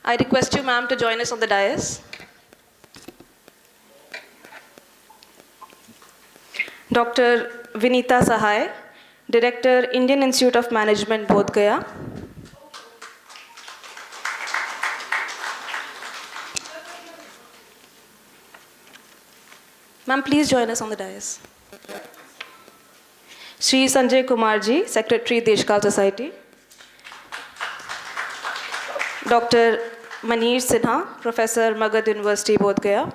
I request you, ma'am, to join us on the dais. Dr. Vinita Sahai, Director, Indian Institute of Management, Bodh Gaya. Ma'am, please join us on the dais. Shri Sanjay Kumarji, Secretary, Deshkal Society. Dr. Manish Sinha, Professor, Magad University, Bodh Gaya.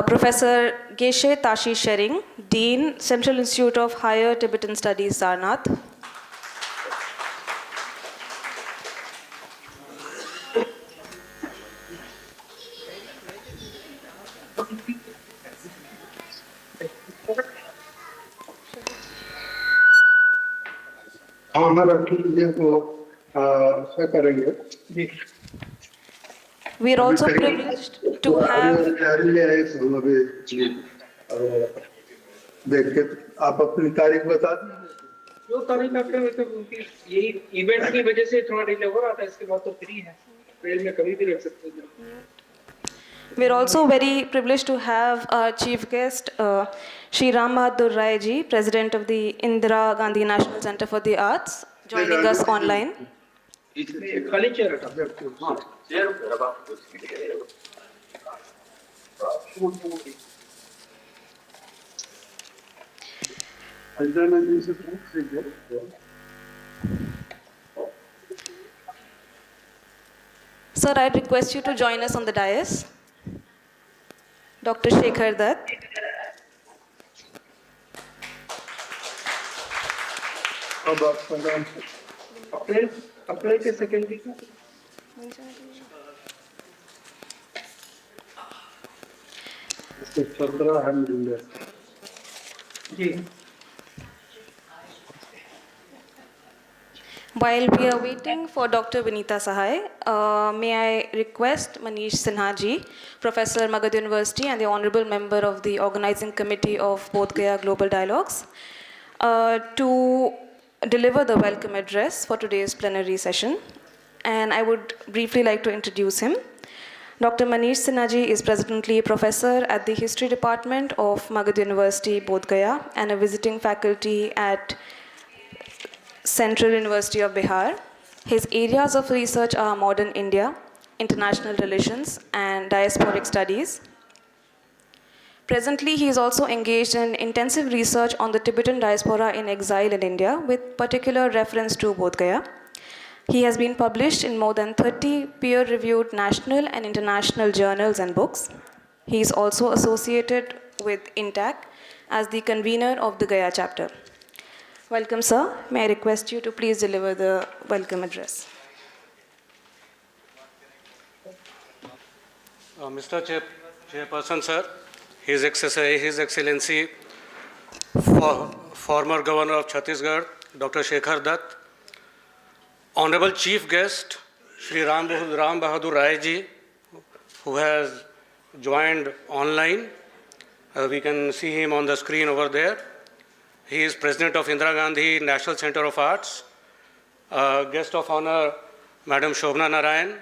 Professor Geshe Tashi Shering, Dean, Central Institute of Higher Tibetan Studies, Sarnath. We are also privileged to have. आप अपनी तारीख बता दीजिए। जो तारीख आपने यही event की वजह से थोड़ा डिले हो रहा था, इसके बाद तो फ्री है, ट्रेन में कभी भी रख सकते हैं। We are also very privileged to have our chief guest, Shri Ram Bahadur Rai ji, President of the Indira Gandhi National Center for the Arts, joining us online. खाली चेयर हटा। Sir, I request you to join us on the dais. Dr. Shekhar Dutt. अप्रैल के second week में जी। While we are waiting for Dr. Vinita Sahai, may I request Manish Sinha ji, Professor, Magad University and the Honorable Member of the Organizing Committee of Bodh Gaya Global Dialogues, to deliver the welcome address for today's plenary session. And I would briefly like to introduce him. Dr. Manish Sinha ji is presently a professor at the History Department of Magad University, Bodh Gaya, and a visiting faculty at Central University of Bihar. His areas of research are modern India, international relations, and diasporic studies. Presently, he is also engaged in intensive research on the Tibetan diaspora in exile in India, with particular reference to Bodh Gaya. He has been published in more than 30 peer-reviewed national and international journals and books. He is also associated with INTAC as the convener of the Gaya chapter. Welcome, sir. May I request you to please deliver the welcome address. Mr. Chairperson, sir, His Excellency, former Governor of Chhattisgarh, Dr. Shekhar Dutt, Honorable Chief Guest, Shri Ram Bahadur Rai ji, who has joined online. We can see him on the screen over there. He is President of Indira Gandhi National Center of Arts. Guest of honor, Madam Shobna Narayan,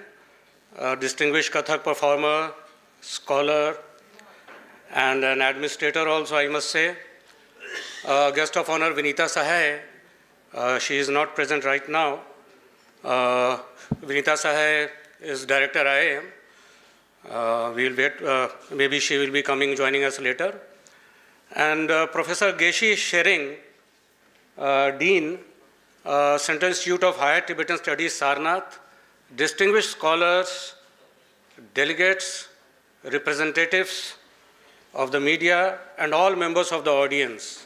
distinguished Kathak performer, scholar, and an administrator also, I must say. Guest of honor, Vinita Sahai. She is not present right now. Vinita Sahai is Director IIM. We'll wait, maybe she will be coming, joining us later. And Professor Geshe Shering, Dean, Central Institute of Higher Tibetan Studies, Sarnath, distinguished scholars, delegates, representatives of the media, and all members of the audience.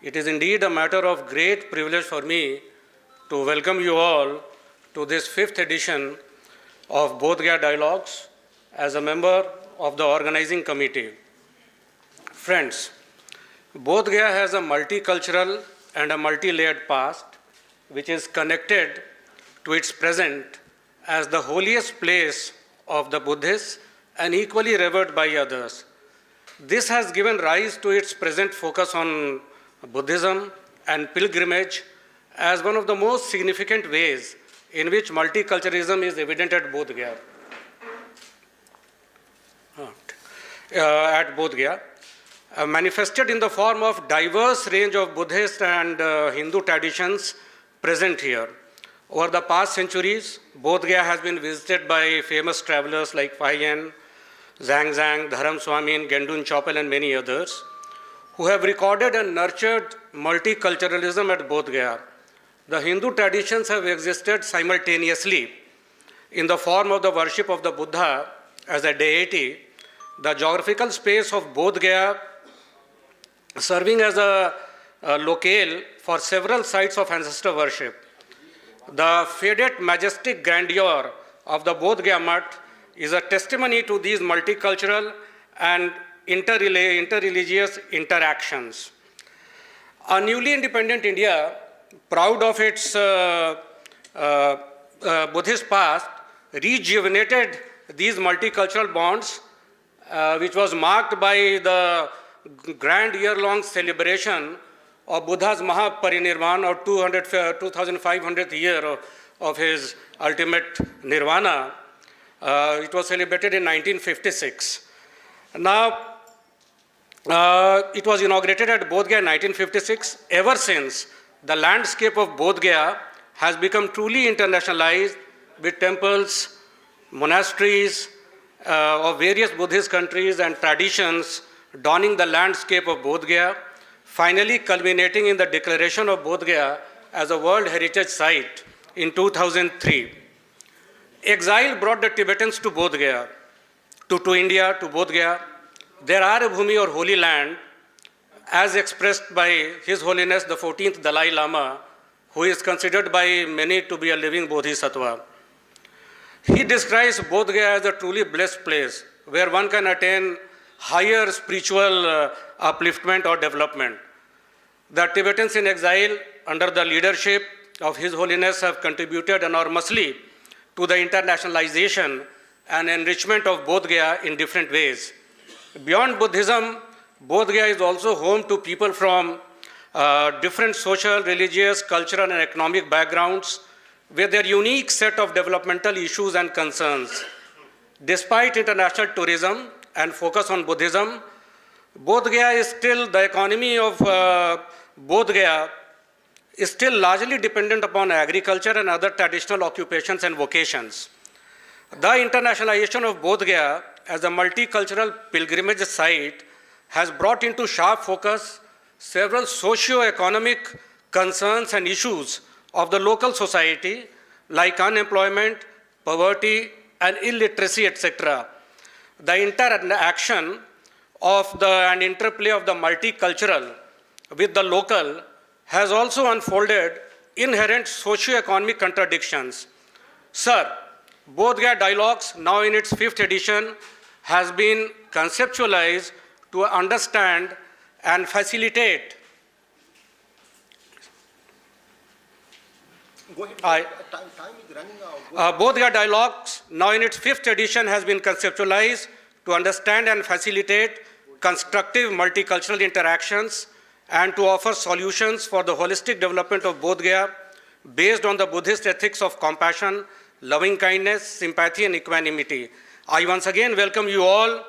It is indeed a matter of great privilege for me to welcome you all to this 5th edition of Bodh Gaya Dialogues as a member of the organizing committee. Friends, Bodh Gaya has a multicultural and a multi-layered past, which is connected to its present as the holiest place of the Buddhists and equally revered by others. This has given rise to its present focus on Buddhism and pilgrimage as one of the most significant ways in which multiculturalism is evident at Bodh Gaya. Manifested in the form of diverse range of Buddhist and Hindu traditions present here. Over the past centuries, Bodh Gaya has been visited by famous travelers like Phai Yen, Zhang Zhang, Dharam Swamin, Gendun Chopel, and many others, who have recorded and nurtured multiculturalism at Bodh Gaya. The Hindu traditions have existed simultaneously in the form of the worship of the Buddha as a deity, the geographical space of Bodh Gaya serving as a locale for several sites of ancestor worship. The faded majestic grandeur of the Bodh Gaya Mutt is a testimony to these multicultural and interreligious interactions. A newly independent India, proud of its Buddhist past, rejuvenated these multicultural bonds, which was marked by the grand year-long celebration of Buddha's Mahaparinirvana, or 2500th year of his ultimate nirvana. It was celebrated in 1956. Now, it was inaugurated at Bodh Gaya in 1956. Ever since, the landscape of Bodh Gaya has become truly internationalized, with temples, monasteries of various Buddhist countries and traditions donning the landscape of Bodh Gaya, finally culminating in the declaration of Bodh Gaya as a World Heritage Site in 2003. Exile brought the Tibetans to Bodh Gaya, to India, to Bodh Gaya. Their Bhumi, or Holy Land, as expressed by His Holiness the 14th Dalai Lama, who is considered by many to be a living bodhisattva. He describes Bodh Gaya as a truly blessed place where one can attain higher spiritual upliftment or development. The Tibetans in exile, under the leadership of His Holiness, have contributed enormously to the internationalization and enrichment of Bodh Gaya in different ways. Beyond Buddhism, Bodh Gaya is also home to people from different social, religious, cultural, and economic backgrounds with their unique set of developmental issues and concerns. Despite international tourism and focus on Buddhism, Bodh Gaya is still, the economy of Bodh Gaya is still largely dependent upon agriculture and other traditional occupations and vocations. The internationalization of Bodh Gaya as a multicultural pilgrimage site has brought into sharp focus several socio-economic concerns and issues of the local society, like unemployment, poverty, and illiteracy, etc. The interaction of and interplay of the multicultural with the local has also unfolded inherent socio-economic contradictions. Sir, Bodh Gaya Dialogues, now in its 5th edition, has been conceptualized to understand and facilitate. Time is running out. Bodh Gaya Dialogues, now in its 5th edition, has been conceptualized to understand and facilitate constructive multicultural interactions and to offer solutions for the holistic development of Bodh Gaya based on the Buddhist ethics of compassion, loving kindness, sympathy, and equanimity. I once again welcome you all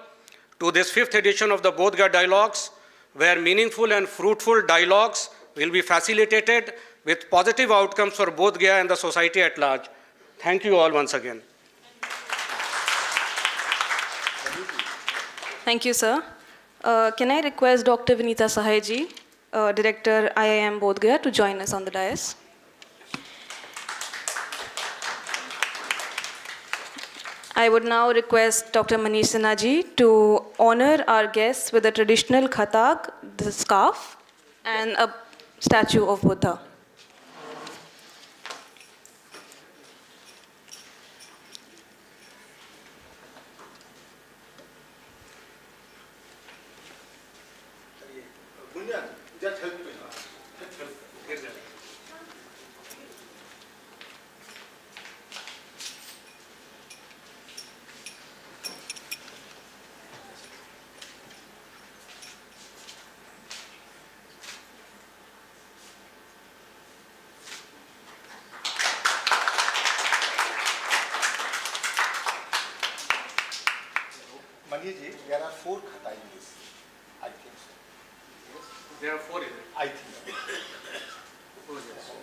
to this 5th edition of the Bodh Gaya Dialogues, where meaningful and fruitful dialogues will be facilitated with positive outcomes for Bodh Gaya and the society at large. Thank you all once again. Thank you, sir. Can I request Dr. Vinita Sahai ji, Director IIM Bodh Gaya, to join us on the dais? I would now request Dr. Manish Sinha ji to honor our guests with a traditional khatag, the scarf, and a statue of Buddha. Just help me. Gandhi ji, there are 4 kata in this. I think so. There are 4 in it. I think so. Oh, yes.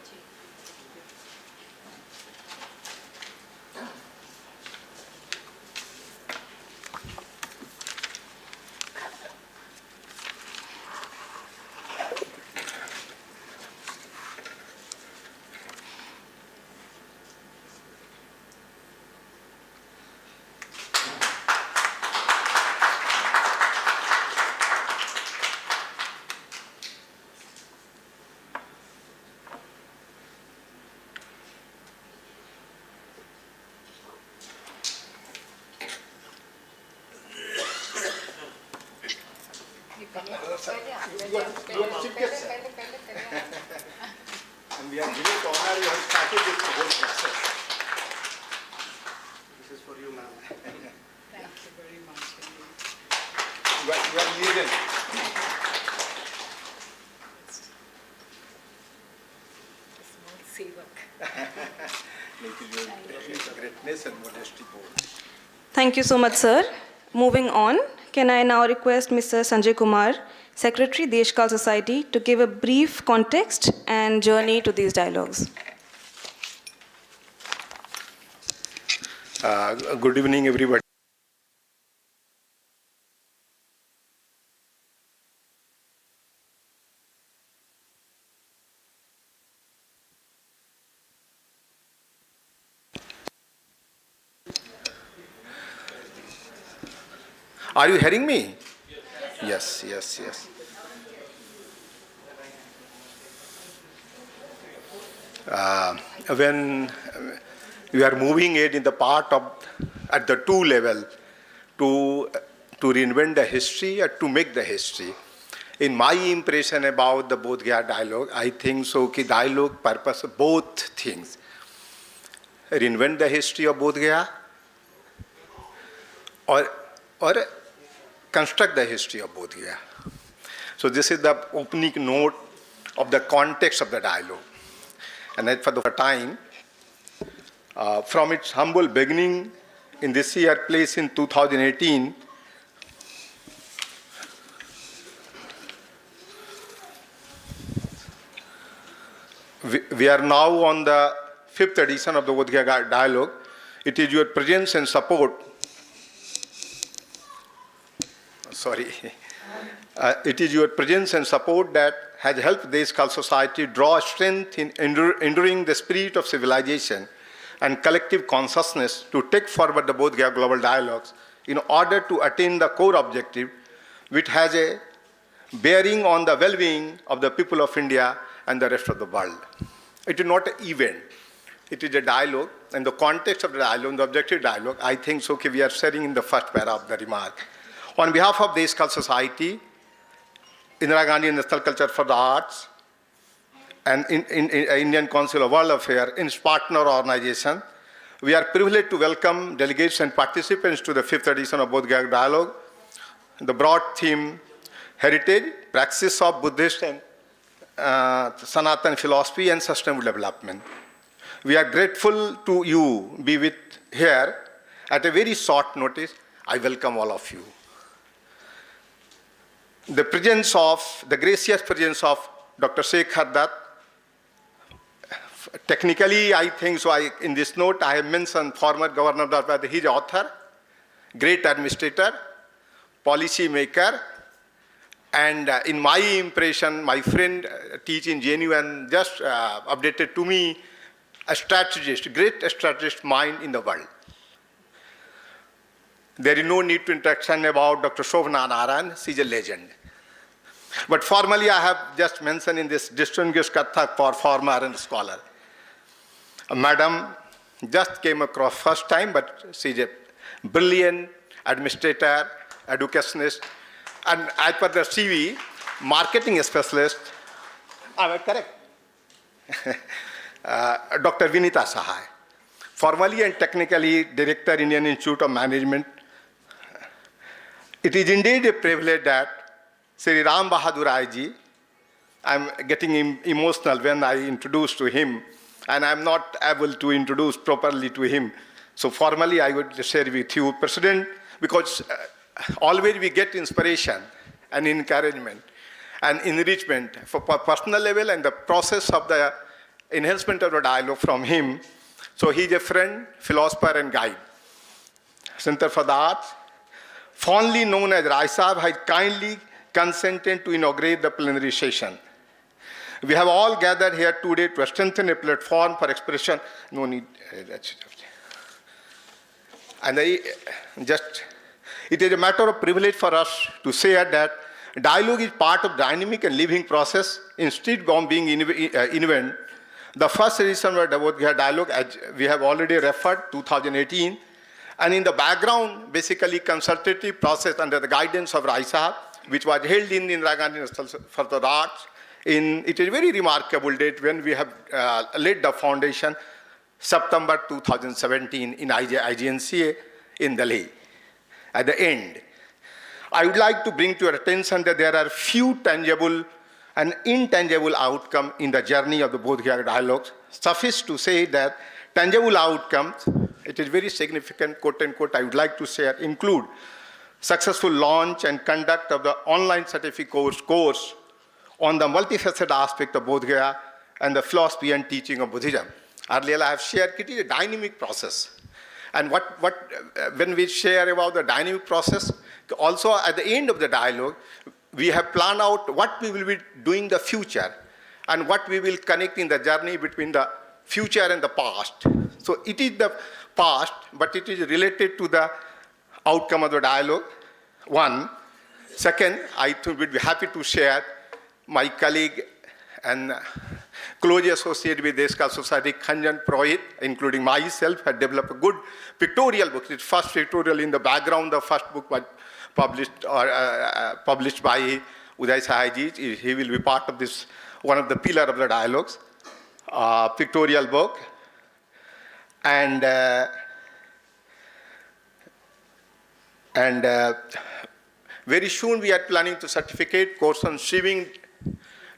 You are chief guest, sir. And we are giving to honor you have started this whole process. This is for you, ma'am. Thank you very much. You are legal. Small sevak. Greatness and modesty both. Thank you so much, sir. Moving on, can I now request Mr. Sanjay Kumar, Secretary, Deshkal Society, to give a brief context and journey to these dialogues. Good evening, everybody. Are you hearing me? Yes, yes, yes. When we are moving it in the part of at the 2 level to reinvent the history or to make the history. In my impression about the Bodh Gaya dialogue, I think so कि dialogue purpose both things. Reinvent the history of Bodh Gaya or construct the history of Bodh Gaya. So this is the opening note of the context of the dialogue. And as for the time, from its humble beginning in this year place in 2018, we are now on the 5th edition of the Bodh Gaya Dialogue. It is your presence and support. It is your presence and support that has helped Deshkal society draw strength in enduring the spirit of civilization and collective consciousness to take forward the Bodh Gaya Global Dialogues in order to attain the core objective, which has a bearing on the well-being of the people of India and the rest of the world. It is not an event. It is a dialogue, and the context of the dialogue, the objective dialogue, I think so we are sharing in the first para of the remark. On behalf of Deshkal Society, Indira Gandhi National Culture for the Arts, and in Indian Council of World Affairs, in its partner organization, we are privileged to welcome delegates and participants to the 5th edition of Bodh Gaya Dialogue. The broad theme, Heritage, Praxis of Buddhist and Sanatan Philosophy and Sustainable Development. We are grateful to you be with here at a very short notice. I welcome all of you. The gracious presence of Dr. Shekhar Dutt. Technically, I think so. In this note, I have mentioned former Governor of Bhutan, his author, great administrator, policy maker, and in my impression, my friend teaching JNU and just updated to me, a strategist, great strategist mind in the world. There is no need to introduction about Dr. Shobhana Narayan. She is a legend. But formally, I have just mentioned in this distinguished Kathak performer and scholar. Madam just came across first time, but she is a brilliant administrator, educationist, and as per the CV, marketing specialist. Am I correct? Dr. Vinita Sahai. Formally and technically, Director, Indian Institute of Management. It is indeed a privilege that Sri Ram Bahadur Rai ji, I am getting emotional when I introduce to him, and I am not able to introduce properly to him. So formally, I would share with you, President, because always we get inspiration and encouragement and enrichment for personal level and the process of the enhancement of the dialogue from him. So he is a friend, philosopher, and guide. Center for the Arts, fondly known as Rai Sahib, has kindly consented to inaugurate the plenary session. We have all gathered here today to strengthen a platform for expression. No need. And it is a matter of privilege for us to say that dialogue is part of dynamic and living process instead of being event. The first edition of the Bodh Gaya Dialogue, as we have already referred, 2018, and in the background, basically consultative process under the guidance of Rai Sahib, which was held in Indira Gandhi National for the Arts. It is a very remarkable date when we have laid the foundation, September 2017 in IGNCA in Delhi. At the end, I would like to bring to your attention that there are few tangible and intangible outcomes in the journey of the Bodh Gaya Dialogues. Suffice to say that tangible outcomes, it is very significant, quote unquote, I would like to share, include successful launch and conduct of the online certificate course on the multifaceted aspect of Bodh Gaya and the philosophy and teaching of Buddhism. Earlier I have shared it is a dynamic process. And when we share about the dynamic process, also at the end of the dialogue, we have planned out what we will be doing in the future and what we will connect in the journey between the future and the past. So it is the past, but it is related to the outcome of the dialogue, one. Second, I would be happy to share my colleague and close associate with Deshkal Society, Khanjan Prohit, including myself, had developed a good pictorial book. It's first pictorial in the background. The first book was published by Uday Sahaji. He will be part of this, one of the pillars of the dialogues, pictorial book. And very soon we are planning to certificate course on sewing,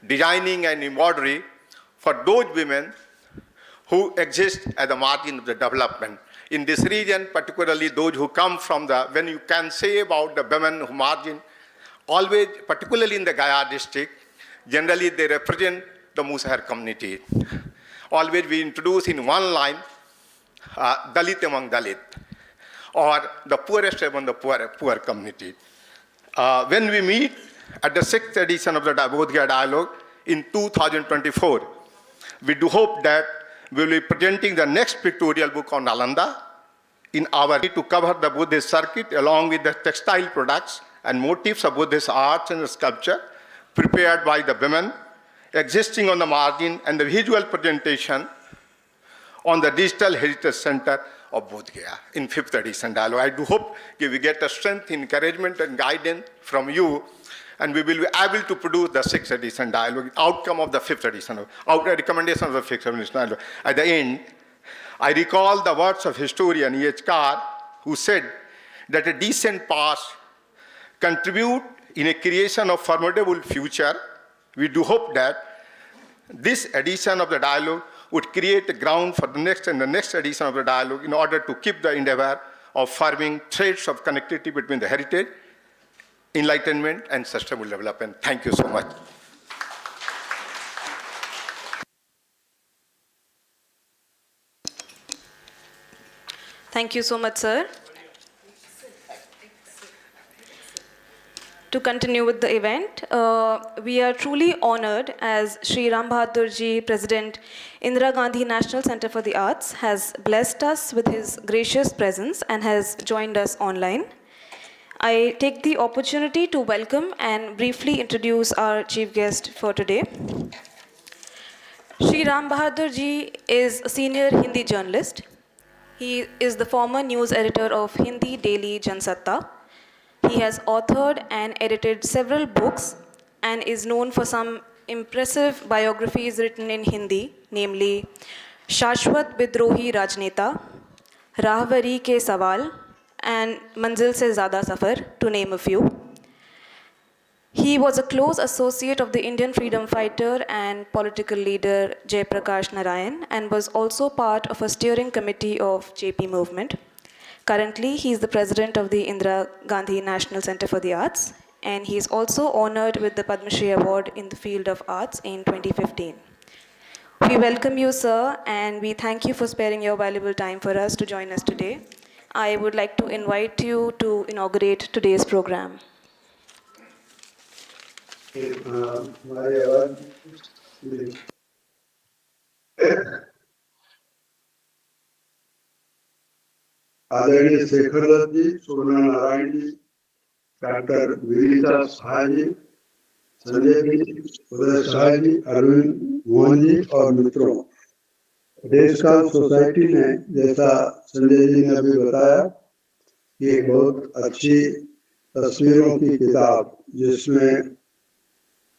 designing and embroidery for those women who exist at the margin of the development. In this region, particularly those who come from the, when you can say about the women who margin, always, particularly in the Gaya district, generally they represent the Musahar community. Always we introduce in one line, Dalit among Dalit, or the poorest among the poor community. When we meet at the 6th edition of the Bodh Gaya Dialogue in 2024, we do hope that we will be presenting the next pictorial book on Nalanda in our to cover the Buddhist circuit along with the textile products and motifs of Buddhist arts and sculpture prepared by the women existing on the margin and the visual presentation on the Digital Heritage Center of Bodh Gaya in 5th edition dialogue. I do hope we get a strength, encouragement and guidance from you, and we will be able to produce the 6th edition dialogue, outcome of the 5th edition, recommendation of the 5th edition dialogue. At the end, I recall the words of historian E.H. Carr, who said that a decent past contribute in a creation of formidable future. We do hope that this edition of the dialogue would create a ground for the next and the next edition of the dialogue in order to keep the endeavor of forming threads of connectivity between the heritage, enlightenment, and sustainable development. Thank you so much. Thank you so much, sir. To continue with the event, we are truly honored as Sri Ram Bahadur Ji, President, Indira Gandhi National Center for the Arts, has blessed us with his gracious presence and has joined us online. I take the opportunity to welcome and briefly introduce our chief guest for today. Sri Ram Bahadur Ji is a senior Hindi journalist. He is the former news editor of Hindi daily Jansatta. He has authored and edited several books and is known for some impressive biographies written in Hindi, namely Shashwat Bidrohi Rajneta, Rahvari Ke Sawal, and Manzil Se Zyada Safar, to name a few. He was a close associate of the Indian freedom fighter and political leader Jayaprakash Narayan and was also part of a steering committee of JP movement. Currently, he is the president of the Indira Gandhi National Center for the Arts, and he is also honored with the Padma Shri Award in the field of arts in 2015. We welcome you, sir, and we thank you for sparing your valuable time for us to join us today. I would like to invite you to inaugurate today's program. हमारी आवाज आदरणीय शेखर दत्त जी, सुगुणा Narayan ji, doctor Vinita सहाय जी, संजय जी, उदय सहाय जी, अरविंद मोहन जी और मित्रों, देशकाल society ने, जैसा संजय जी ने अभी बताया, ये एक बहुत अच्छी तस्वीरों की किताब जिसमें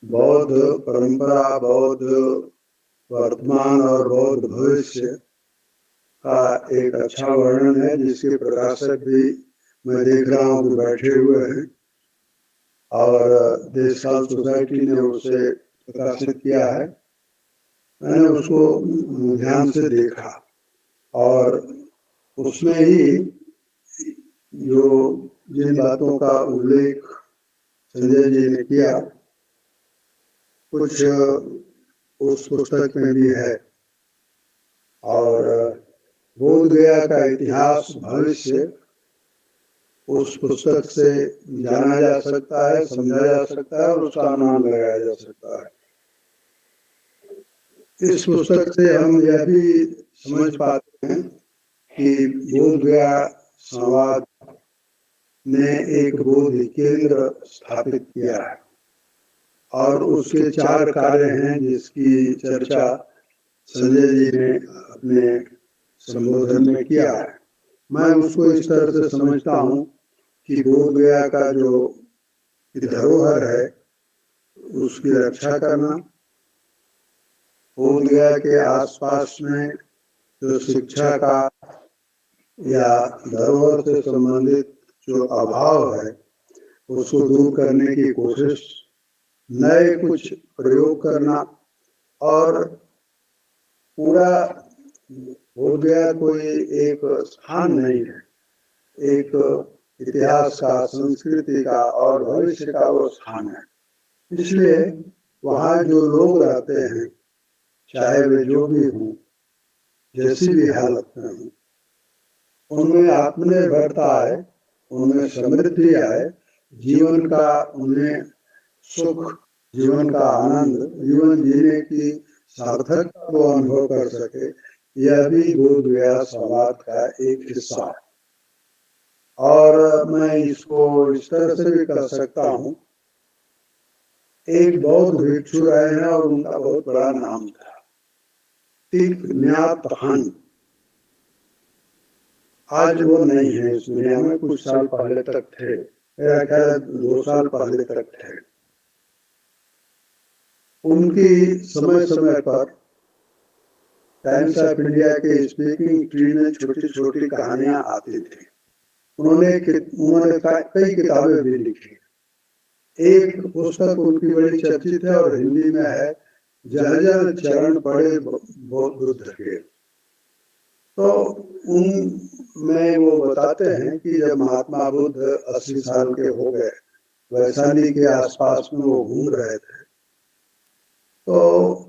बौद्ध परंपरा, बौद्ध वर्तमान और बौद्ध भविष्य का एक अच्छा वर्णन है, जिसके प्रकाशक भी मैं देख रहा हूँ कि बैठे हुए हैं और देशकाल सोसाइटी ने उसे प्रकाशित किया है। मैंने उसको ध्यान से देखा और उसमें ही जो जिन बातों का उल्लेख संजय जी ने किया, कुछ उस पुस्तक में भी है। और बोध गया का इतिहास भविष्य उस पुस्तक से जाना जा सकता है, समझा जा सकता है और उसका अनुमान लगाया जा सकता है। इस पुस्तक से हम यह भी समझ पाते हैं कि बोध गया संवाद ने एक बोध केंद्र स्थापित किया है और उसके 4 कार्य हैं जिसकी चर्चा संजय जी ने अपने संबोधन में किया है। मैं उसको इस तरह से समझता हूँ कि बोध गया का जो धरोहर है उसकी रक्षा करना, बोध गया के आसपास में जो शिक्षा का या धरोहर से संबंधित जो अभाव है उसको दूर करने की कोशिश, नए कुछ प्रयोग करना और पूरा बोध गया कोई एक स्थान नहीं है, एक इतिहास का, संस्कृति का और भविष्य का वो स्थान है। इसलिए वहाँ जो लोग रहते हैं, चाहे वे जो भी हों, जैसी भी हालत में हों, उनमें आत्मनिर्भरता आए, उनमें समृद्धि आए, जीवन का उन्हें सुख, जीवन का आनंद, जीवन जीने की सार्थकता को अनुभव कर सके, यह भी बोध गया संवाद का एक हिस्सा है। और मैं इसको इस तरह से भी कर सकता हूँ, एक बौद्ध भिक्षु रहे हैं और उनका बहुत बड़ा नाम था, तिक न्यात हन। आज वो नहीं है इस दुनिया में, कुछ साल पहले तक थे, मेरा ख्याल 2 साल पहले तक थे। उनकी समय समय पर टाइम्स ऑफ इंडिया के स्पीकिंग ट्री में छोटी छोटी कहानियां आती थी। उन्होंने कई किताबें भी लिखी। एक पुस्तक उनकी बड़ी चर्चित है और हिंदी में है, जह जह चरण पड़े बुद्ध के। तो उनमें वो बताते हैं कि जब महात्मा बुद्ध 80 साल के हो गए, वैशाली के आसपास में वो घूम रहे थे, तो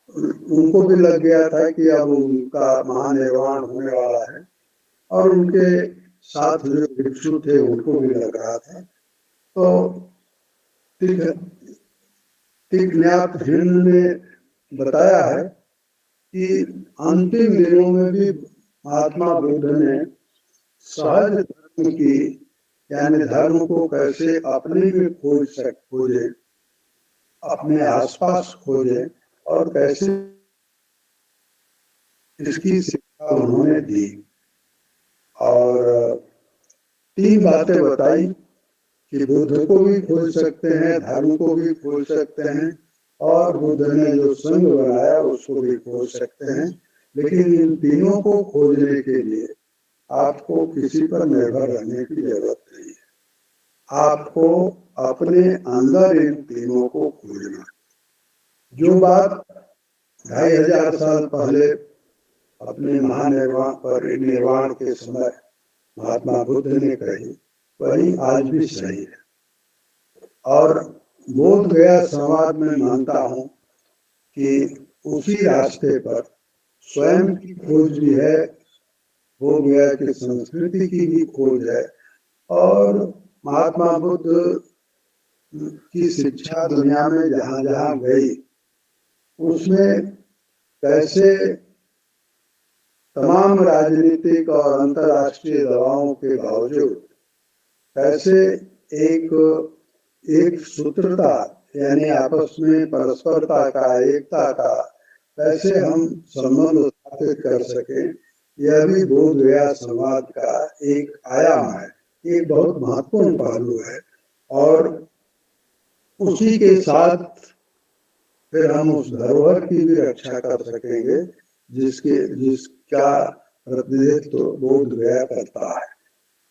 उनको भी लग गया था कि अब उनका महानिर्वाण होने वाला है और उनके साथ जो भिक्षु थे उनको भी लग रहा था। तो तिग्न्यात हिन ने बताया है कि अंतिम दिनों में भी महात्मा बुद्ध ने सहज धर्म की, यानी धर्म को कैसे अपने में खोजे, अपने आसपास खोजे और कैसे इसकी शिक्षा उन्होंने दी। और 3 बातें बताई कि बुद्ध को भी खोज सकते हैं, धर्म को भी खोज सकते हैं और बुद्ध ने जो संघ बनाया उसको भी खोज सकते हैं। लेकिन इन तीनों को खोजने के लिए आपको किसी पर निर्भर रहने की जरूरत नहीं है। आपको अपने अंदर इन तीनों को खोजना। जो बात 2500 साल पहले अपने महानिर्वाण के समय महात्मा बुद्ध ने कही वही आज भी सही है। और बोध गया संवाद में मानता हूँ कि उसी रास्ते पर स्वयं की खोज भी है, बोध गया की संस्कृति की भी खोज है, और महात्मा बुद्ध की शिक्षा दुनिया में जहाँ जहाँ गई उसमें कैसे तमाम राजनीतिक और अंतर्राष्ट्रीय दबावों के बावजूद कैसे एक एक सूत्रता यानी आपस में परस्परता का, एकता का कैसे हम संबंध स्थापित कर सके, यह भी बोध गया संवाद का एक आयाम है, एक बहुत महत्वपूर्ण पहलू है। और उसी के साथ फिर हम उस धरोहर की भी रक्षा कर सकेंगे जिसका प्रतिनिधित्व बोध गया करता है,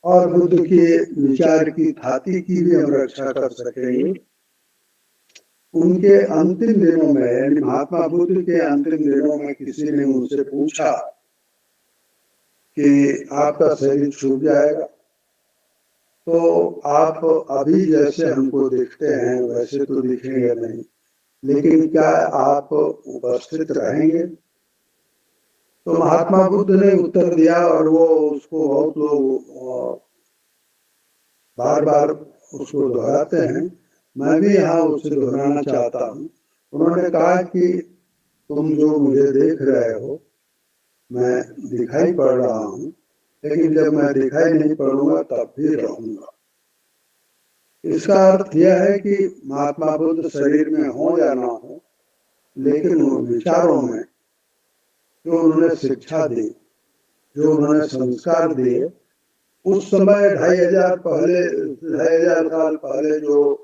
और बुद्ध के विचार की थाती की भी हम रक्षा कर सकेंगे। उनके अंतिम दिनों में यानी महात्मा बुद्ध के अंतिम दिनों में किसी ने उनसे पूछा कि आपका शरीर छूट जाएगा तो आप अभी जैसे हमको दिखते हैं वैसे तो दिखेंगे नहीं, लेकिन क्या आप उपस्थित रहेंगे? तो महात्मा बुद्ध ने उत्तर दिया, और वो उसको बहुत लोग बार बार उसको दोहराते हैं, मैं भी यहाँ उसे दोहराना चाहता हूँ। उन्होंने कहा कि तुम जो मुझे देख रहे हो मैं दिखाई पड़ रहा हूँ, लेकिन जब मैं दिखाई नहीं पड़ूंगा तब भी रहूंगा। इसका अर्थ यह है कि महात्मा बुद्ध शरीर में हो या ना हो, लेकिन वो विचारों में जो उन्होंने शिक्षा दी, जो उन्होंने संस्कार दिए, उस समय 2500 साल पहले जो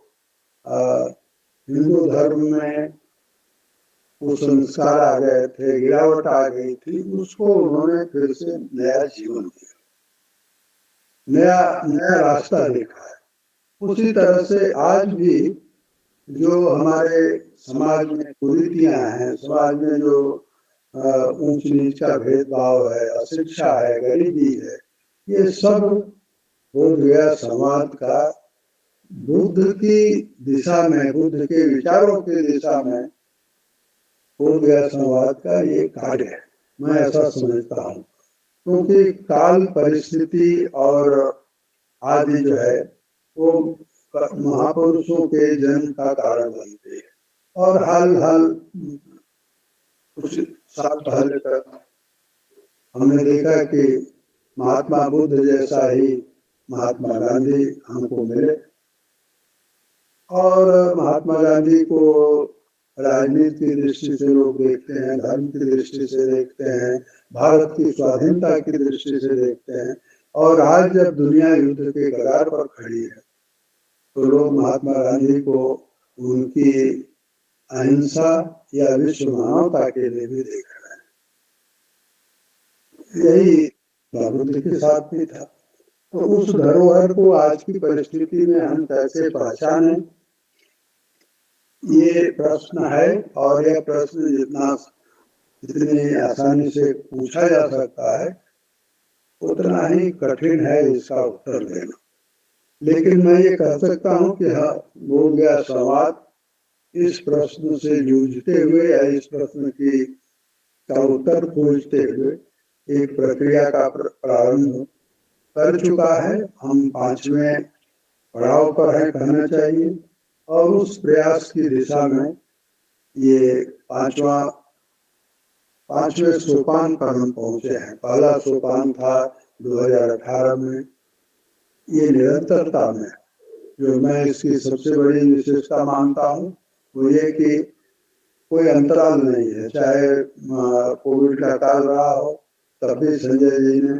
हिंदू धर्म में वो संस्कार आ गए थे, गिरावट आ गई थी, उसको उन्होंने फिर से नया जीवन दिया, नया रास्ता देखा है। उसी तरह से आज भी जो हमारे समाज में कुरीतियां हैं, समाज में जो ऊंच नीच का भेदभाव है, अशिक्षा है, गरीबी है, ये सब बोध गया संवाद का बुद्ध की दिशा में, बुद्ध के विचारों की दिशा में बोध गया संवाद का ये कार्य है, मैं ऐसा समझता हूँ। क्योंकि काल, परिस्थिति और आदि जो है वो महापुरुषों के जन्म का कारण बनते हैं। और हाल कुछ साल पहले तक हमने देखा कि महात्मा बुद्ध जैसा ही महात्मा गांधी हमको मिले, और महात्मा गांधी को राजनीति की दृष्टि से लोग देखते हैं, धर्म की दृष्टि से देखते हैं, भारत की स्वाधीनता की दृष्टि से देखते हैं, और आज जब दुनिया युद्ध के कगार पर खड़ी है तो लोग महात्मा गांधी को उनकी अहिंसा या विश्व मानवता के लिए भी देख रहे हैं। यही बुद्ध के साथ भी था। तो उस धरोहर को आज की परिस्थिति में हम कैसे पहचानें, ये प्रश्न है, और यह प्रश्न जितनी आसानी से पूछा जा सकता है उतना ही कठिन है इसका उत्तर देना। लेकिन मैं ये कह सकता हूँ कि हाँ, बोध गया संवाद इस प्रश्न से जूझते हुए या इस प्रश्न का उत्तर खोजते हुए एक प्रक्रिया का प्रारंभ कर चुका है। हम 5वें पड़ाव पर है कहना चाहिए, और उस प्रयास की दिशा में ये 5वें सोपान पर हम पहुंचे हैं। पहला सोपान था 2018 में। ये निरंतरता में जो मैं इसकी सबसे बड़ी विशेषता मानता हूँ वो ये कि कोई अंतराल नहीं है, चाहे कोविड का काल रहा हो तब भी संजय जी ने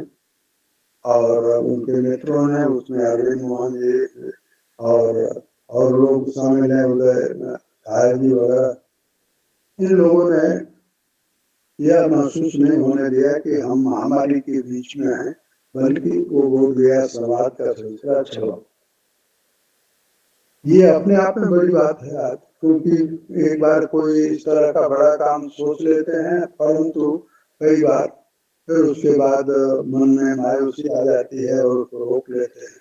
और उनके मित्रों ने, उसमें अरविंद मोहन जी और लोग शामिल हैं, उदय जी वगैरह, इन लोगों ने यह महसूस नहीं होने दिया कि हम महामारी के बीच में हैं, बल्कि वो बोध गया संवाद का सिलसिला चला। ये अपने आप में बड़ी बात है आज, क्योंकि एक बार कोई इस तरह का बड़ा काम सोच लेते हैं, परंतु कई बार फिर उसके बाद मन में मायूसी आ जाती है और उसको रोक लेते हैं।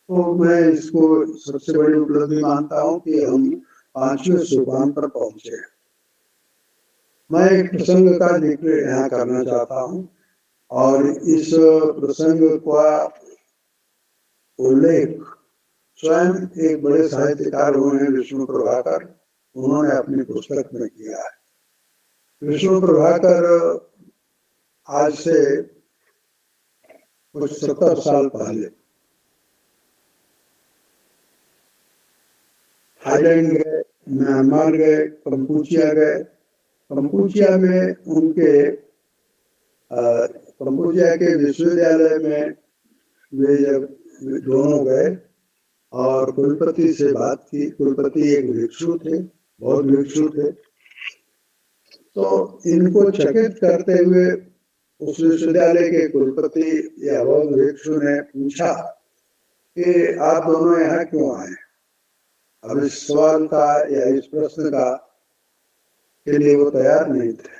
तो मैं इसको सबसे बड़ी उपलब्धि मानता हूँ कि हम 5वें सोपान पर पहुंचे हैं। मैं एक प्रसंग का जिक्र यहाँ करना चाहता हूँ और इस प्रसंग का उल्लेख स्वयं एक बड़े साहित्यकार हुए हैं विष्णु प्रभाकर, उन्होंने अपनी पुस्तक में किया है। विष्णु प्रभाकर आज से कुछ 70 साल पहले थाईलैंड गए, म्यांमार गए, कंपूचिया गए। कंपूचिया में उनके कंपूचिया के विश्वविद्यालय में वे जब दोनों गए और कुलपति से बात की, कुलपति एक भिक्षु थे, बहुत भिक्षु थे, तो इनको चकित करते हुए उस विश्वविद्यालय के कुलपति या बौद्ध भिक्षु ने पूछा कि आप दोनों यहाँ क्यों आए। अब इस सवाल का या इस प्रश्न का के लिए वो तैयार नहीं थे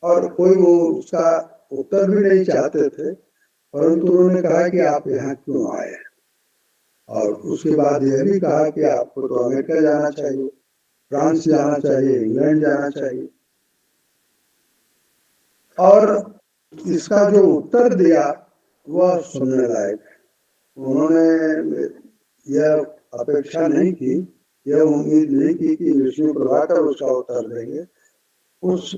और कोई वो उसका उत्तर भी नहीं चाहते थे, परंतु उन्होंने कहा कि आप यहाँ क्यों आए। और उसके बाद यह भी कहा कि आपको तो अमेरिका जाना चाहिए, फ्रांस जाना चाहिए, इंग्लैंड जाना चाहिए। और इसका जो उत्तर दिया वह सुनने लायक है। उन्होंने यह अपेक्षा नहीं की, यह उम्मीद नहीं की कि विष्णु प्रभाकर उसका उत्तर देंगे। उस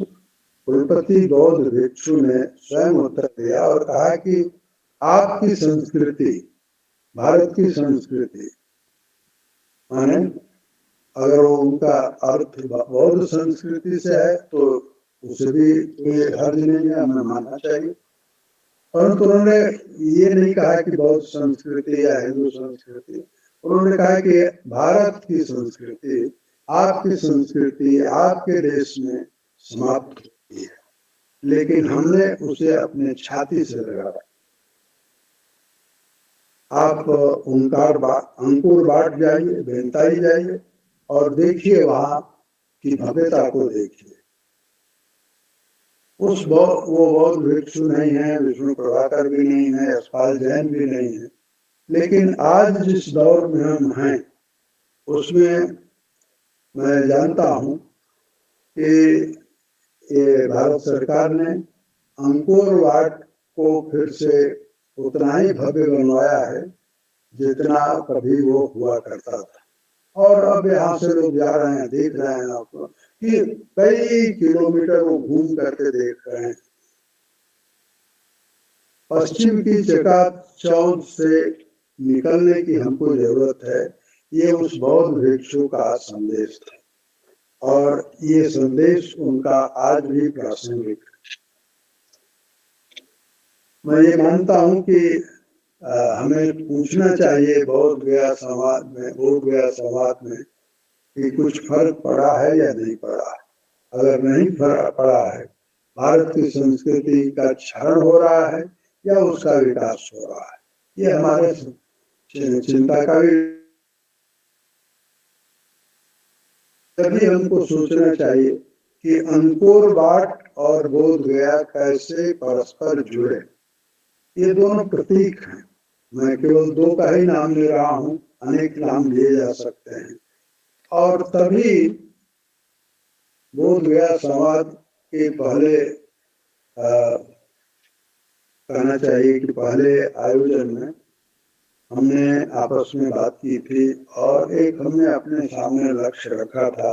कुलपति बौद्ध भिक्षु ने स्वयं उत्तर दिया और कहा कि आपकी संस्कृति, भारत की संस्कृति, माने अगर वो उनका अर्थ बौद्ध संस्कृति से है तो उसे भी कोई हर्ज नहीं है, हमें मानना चाहिए। परंतु उन्होंने ये नहीं कहा कि बौद्ध संस्कृति या हिंदू संस्कृति, उन्होंने कहा कि भारत की संस्कृति, आपकी संस्कृति आपके देश में समाप्त होती है, लेकिन हमने उसे अपने छाती से लगाया। आप अंकुर बाट जाइए, बेंताई जाइए और देखिए वहां की भव्यता को देखिए। वो बौद्ध भिक्षु नहीं है, विष्णु प्रभाकर भी नहीं है, यशपाल जैन भी नहीं है, लेकिन आज जिस दौर में हम हैं उसमें मैं जानता हूं कि ये भारत सरकार ने अंकुर वाट को फिर से उतना ही भव्य बनवाया है जितना कभी वो हुआ करता था। और अब यहाँ से लोग जा रहे हैं, देख रहे हैं आपको कि कई किलोमीटर वो घूम करके देख रहे हैं। पश्चिम की चकाचौंध से निकलने की हमको जरूरत है, ये उस बौद्ध भिक्षु का संदेश था और ये संदेश उनका आज भी प्रासंगिक है। मैं ये मानता हूं कि हमें पूछना चाहिए बोध गया समाज में कि कुछ फर्क पड़ा है या नहीं पड़ा है। अगर नहीं फर्क पड़ा है, भारत की संस्कृति का क्षरण हो रहा है या उसका विकास हो रहा है, ये हमारे चिंता का भी। तभी हमको सोचना चाहिए कि अंकुर बाट और बोध गया कैसे परस्पर जुड़े। ये दोनों प्रतीक हैं। मैं केवल दो का ही नाम ले रहा हूं, अनेक नाम लिए जा सकते हैं। और तभी बोध गया समाज के पहले कहना चाहिए कि पहले आयोजन में हमने आपस में बात की थी और एक हमने अपने सामने लक्ष्य रखा था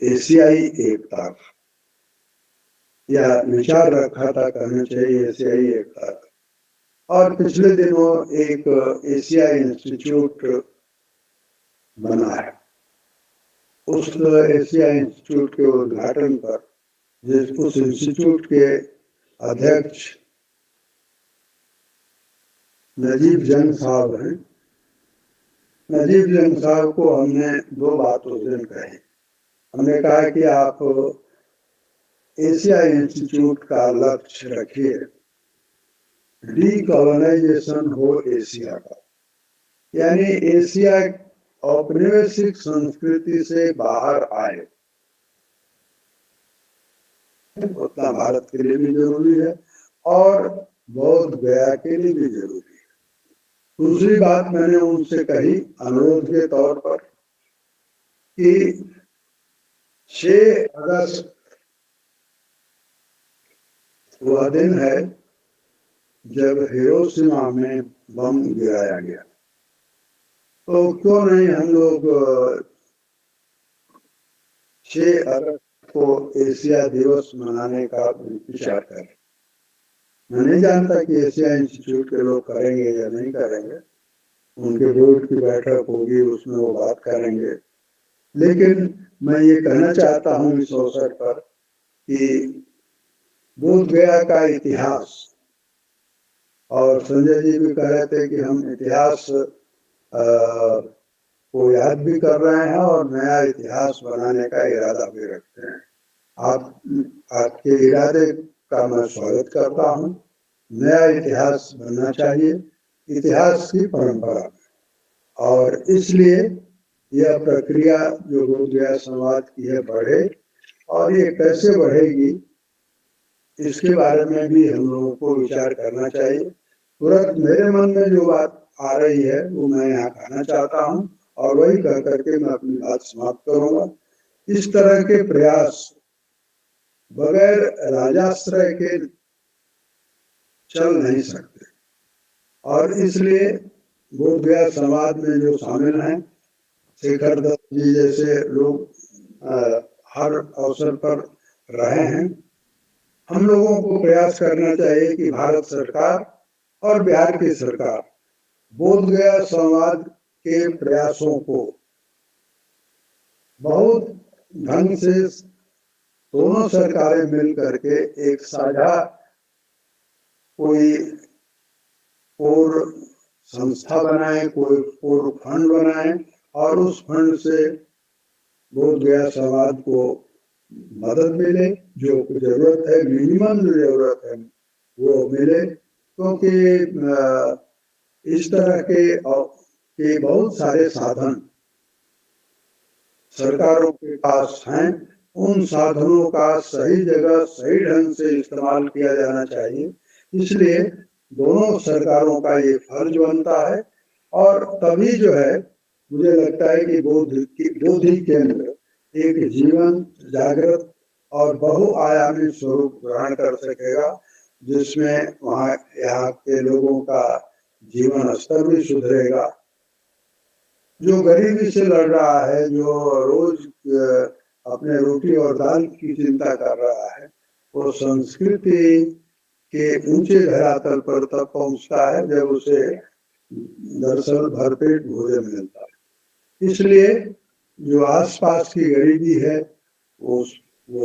एशियाई एकता का, या विचार रखा था कहना चाहिए एशियाई एकता का। और पिछले दिनों एक एशियाई इंस्टीट्यूट बना है। उस एशियाई इंस्टीट्यूट के उद्घाटन पर उस इंस्टीट्यूट के अध्यक्ष नजीब जंग साहब हैं। नजीब जंग साहब को हमने दो बात उस दिन कही। हमने कहा कि आप एशिया इंस्टीट्यूट का लक्ष्य रखिए, डीकॉलोनाइजेशन हो एशिया का, यानी एशिया औपनिवेशिक संस्कृति से बाहर आए। उतना भारत के लिए भी जरूरी है और बोध गया के लिए भी जरूरी है। दूसरी बात मैंने उनसे कही अनुरोध के तौर पर कि 6 अगस्त वह दिन है जब हिरोशिमा में बम गिराया गया, तो क्यों नहीं हम लोग 6 अगस्त को एशिया दिवस मनाने का विचार करें। मैं नहीं जानता कि एशिया इंस्टीट्यूट के लोग करेंगे या नहीं करेंगे, उनके बोर्ड की बैठक होगी, उसमें वो बात करेंगे। लेकिन मैं ये कहना चाहता हूँ इस अवसर पर कि बोध गया का इतिहास, और संजय जी भी कह रहे थे कि हम इतिहास को याद भी कर रहे हैं और नया इतिहास बनाने का इरादा भी रखते हैं। आपके इरादे का मैं स्वागत करता हूँ। नया इतिहास बनना चाहिए, इतिहास की परंपरा, और इसलिए यह प्रक्रिया जो बोध गया संवाद की है बढ़े, और ये कैसे बढ़ेगी इसके बारे में भी हम लोगों को विचार करना चाहिए। तुरंत मेरे मन में जो बात आ रही है वो मैं यहाँ कहना चाहता हूँ, और वही कह करके मैं अपनी बात समाप्त करूंगा। इस तरह के प्रयास बगैर राजाश्रय के चल नहीं सकते, और इसलिए बोध गया समाज में जो शामिल हैं, शेखर दत्त जी जैसे लोग हर अवसर पर रहे हैं, हम लोगों को प्रयास करना चाहिए कि भारत सरकार और बिहार की सरकार बोध गया संवाद के प्रयासों को बहुत ढंग से दोनों सरकारें मिल करके एक साझा कोई कोर संस्था बनाए, कोई कोर फंड बनाए, और उस फंड से बोध गया समाज को मदद मिले, जो जरूरत है, मिनिमम जो जरूरत है वो मिले, क्योंकि इस तरह के बहुत सारे साधन सरकारों के पास हैं। उन साधनों का सही जगह सही ढंग से इस्तेमाल किया जाना चाहिए। इसलिए दोनों सरकारों का ये फर्ज बनता है, और तभी जो है मुझे लगता है कि बोधि केंद्र एक जीवन, जागृत और बहुआयामी स्वरूप ग्रहण कर सकेगा, जिसमें वहाँ यहाँ के लोगों का जीवन स्तर भी सुधरेगा। जो गरीबी से लड़ रहा है, जो रोज अपने रोटी और दाल की चिंता कर रहा है, वो संस्कृति के ऊंचे धरातल पर तब पहुंचता है जब उसे दरअसल भरपेट भोजन मिलता है। इसलिए जो आसपास की गरीबी है वो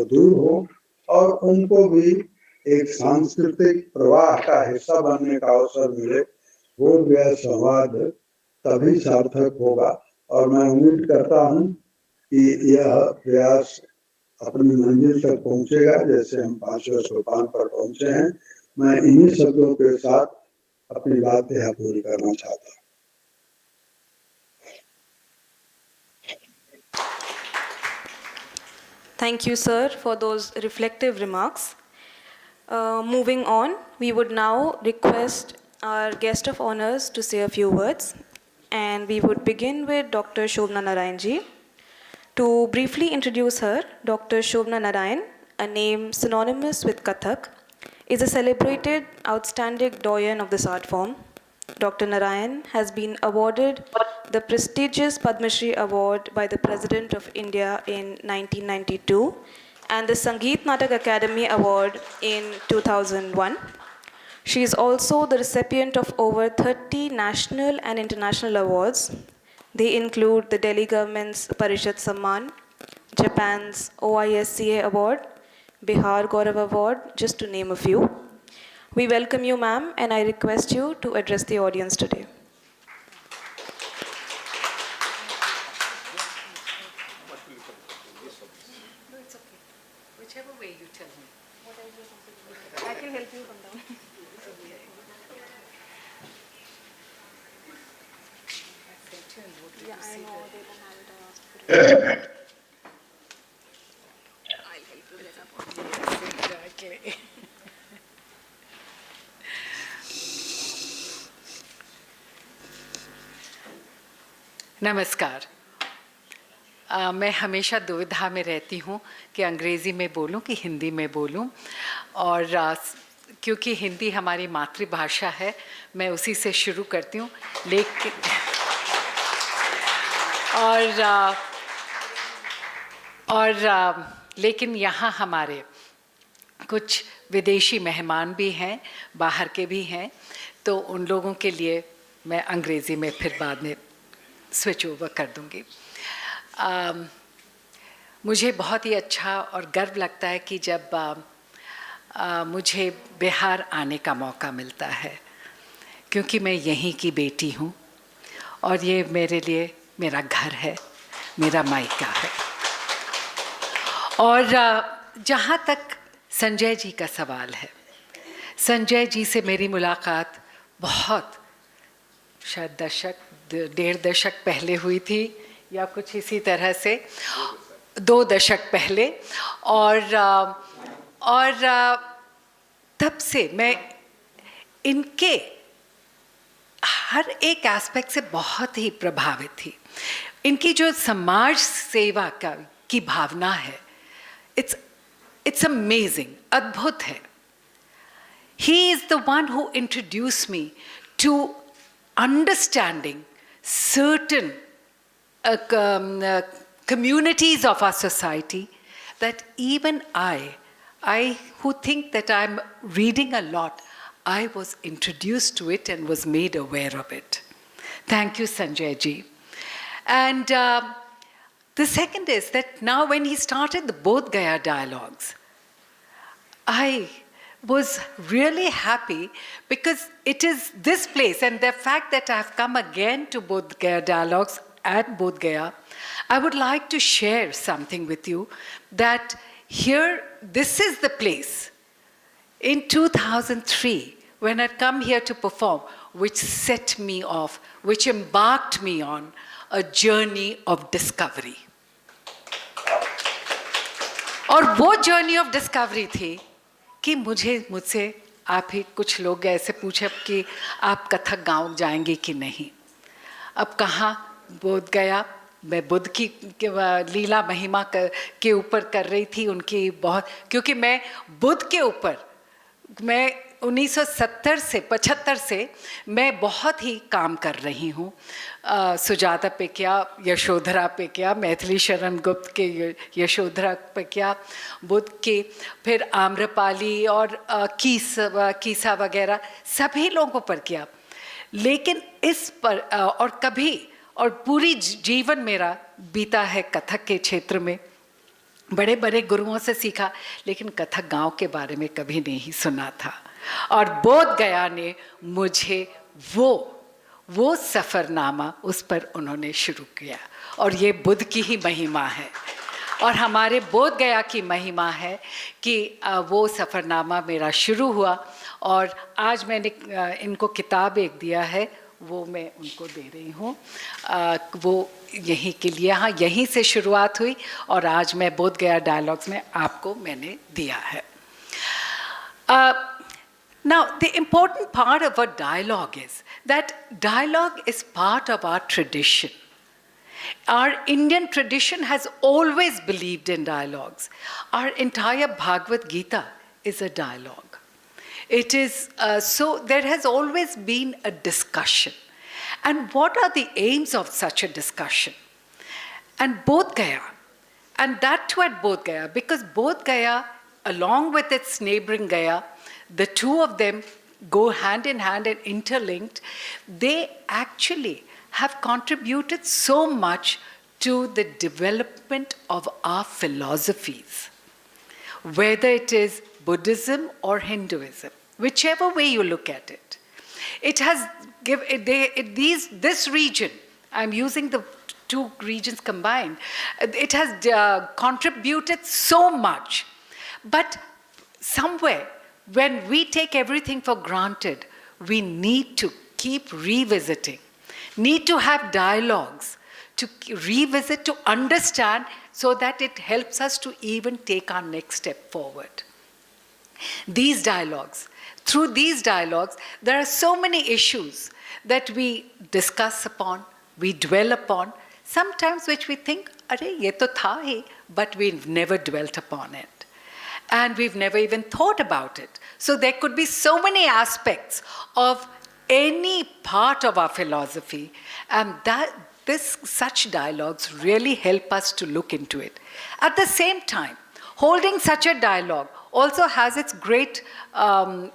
दूर हो, और उनको भी एक सांस्कृतिक प्रवाह का हिस्सा बनने का अवसर मिले। बोध गया संवाद तभी सार्थक होगा, और मैं उम्मीद करता हूँ कि यह प्रयास अपनी मंजिल तक पहुंचेगा, जैसे हम 5वें सोपान पर पहुंचे हैं। मैं इन्हीं शब्दों के साथ अपनी बात यहाँ पूरी करना चाहता हूँ। Thank you, sir, for those reflective remarks. Moving on, we would now request our guest of honors to say a few words. And we would begin with Dr. Shobna Narayan ji. To briefly introduce her, Dr. Shobna Narayan, a name synonymous with Kathak, is a celebrated, outstanding doyen of this art form. Dr. Narayan has been awarded the prestigious Padma Shri Award by the President of India in 1992 and the Sangeet Natak Academy Award in 2001. She is also the recipient of over 30 national and international awards. They include the Delhi government's Parishad Samman, Japan's OISCA Award, Bihar Gaurav Award, just to name a few. We welcome you, ma'am, and I request you to address the audience today. No, it's okay. Whichever way you tell me. I can help you come down. Yeah, I know they don't have it. I asked for it. I'll help you get up on. Yes, exactly. नमस्कार। मैं हमेशा दुविधा में रहती हूँ कि अंग्रेज़ी में बोलूँ कि हिंदी में बोलूँ, और क्योंकि हिंदी हमारी मातृभाषा है मैं उसी से शुरू करती हूँ, लेकिन लेकिन यहाँ हमारे कुछ विदेशी मेहमान भी हैं, बाहर के भी हैं, तो उन लोगों के लिए मैं अंग्रेज़ी में फिर बाद में स्विच ओवर कर दूँगी। मुझे बहुत ही अच्छा और गर्व लगता है कि जब मुझे बिहार आने का मौका मिलता है, क्योंकि मैं यहीं की बेटी हूँ और ये मेरे लिए मेरा घर है, मेरा मायका है। और जहाँ तक संजय जी का सवाल है, संजय जी से मेरी मुलाकात बहुत शायद डेढ़ दशक पहले हुई थी या कुछ इसी तरह से, 2 दशक पहले, और तब से मैं इनके हर एक एस्पेक्ट से बहुत ही प्रभावित थी। इनकी जो समाज सेवा की भावना है, it's amazing, अद्भुत है। He is the one who introduced me to understanding certain communities of our society that even I who think that I'm reading a lot, I was introduced to it and was made aware of it. Thank you, Sanjay ji. And the second is that now when he started the Bodh Gaya Dialogues, I was really happy because it is this place, and the fact that I've come again to Bodh Gaya Dialogues at Bodh Gaya, I would like to share something with you that here, this is the place in 2003 when I'd come here to perform, which set me off, which embarked me on a journey of discovery. और वो journey of discovery थी कि मुझसे आप ही कुछ लोग ऐसे पूछे कि आप कथक गाँव जाएंगे कि नहीं। अब कहाँ बोध गया, मैं बुद्ध की लीला महिमा के ऊपर कर रही थी उनकी बहुत, क्योंकि मैं बुद्ध के ऊपर मैं 1970 से 75 से मैं बहुत ही काम कर रही हूँ। सुजाता पे क्या, यशोधरा पे क्या, मैथिली शरण गुप्त के यशोधरा पे क्या, बुद्ध के, फिर आम्रपाली और कीसा वगैरह सभी लोगों पर किया। लेकिन इस पर और कभी और पूरी जीवन मेरा बीता है कथक के क्षेत्र में, बड़े बड़े गुरुओं से सीखा, लेकिन कथक गांव के बारे में कभी नहीं सुना था। और बोध गया ने मुझे वो सफ़रनामा उस पर उन्होंने शुरू किया, और ये बुद्ध की ही महिमा है और हमारे बोध गया की महिमा है कि वो सफ़रनामा मेरा शुरू हुआ। और आज मैंने इनको किताब एक दिया है, वो मैं उनको दे रही हूँ। वो यहीं के लिए, हाँ, यहीं से शुरुआत हुई और आज मैं बोध गया डायलॉग्स में आपको मैंने दिया है। Now, the important part of a dialogue is that dialogue is part of our tradition. Our Indian tradition has always believed in dialogues. Our entire Bhagavad Gita is a dialogue. It is, so there has always been a discussion. And what are the aims of such a discussion? And Bodh Gaya, and that too at Bodh Gaya, because Bodh Gaya, along with its neighboring Gaya, the two of them go hand in hand and interlinked. They actually have contributed so much to the development of our philosophies, whether it is Buddhism or Hinduism, whichever way you look at it. It has given this region, I'm using the two regions combined, it has contributed so much. But somewhere, when we take everything for granted, we need to keep revisiting, need to have dialogues, to revisit, to understand, so that it helps us to even take our next step forward. These dialogues, through these dialogues, there are so many issues that we discuss upon, we dwell upon, sometimes which we think, "Arey, ye to tha hi," but we've never dwelt upon it. And we've never even thought about it. So there could be so many aspects of any part of our philosophy, and such dialogues really help us to look into it. At the same time, holding such a dialogue also has its great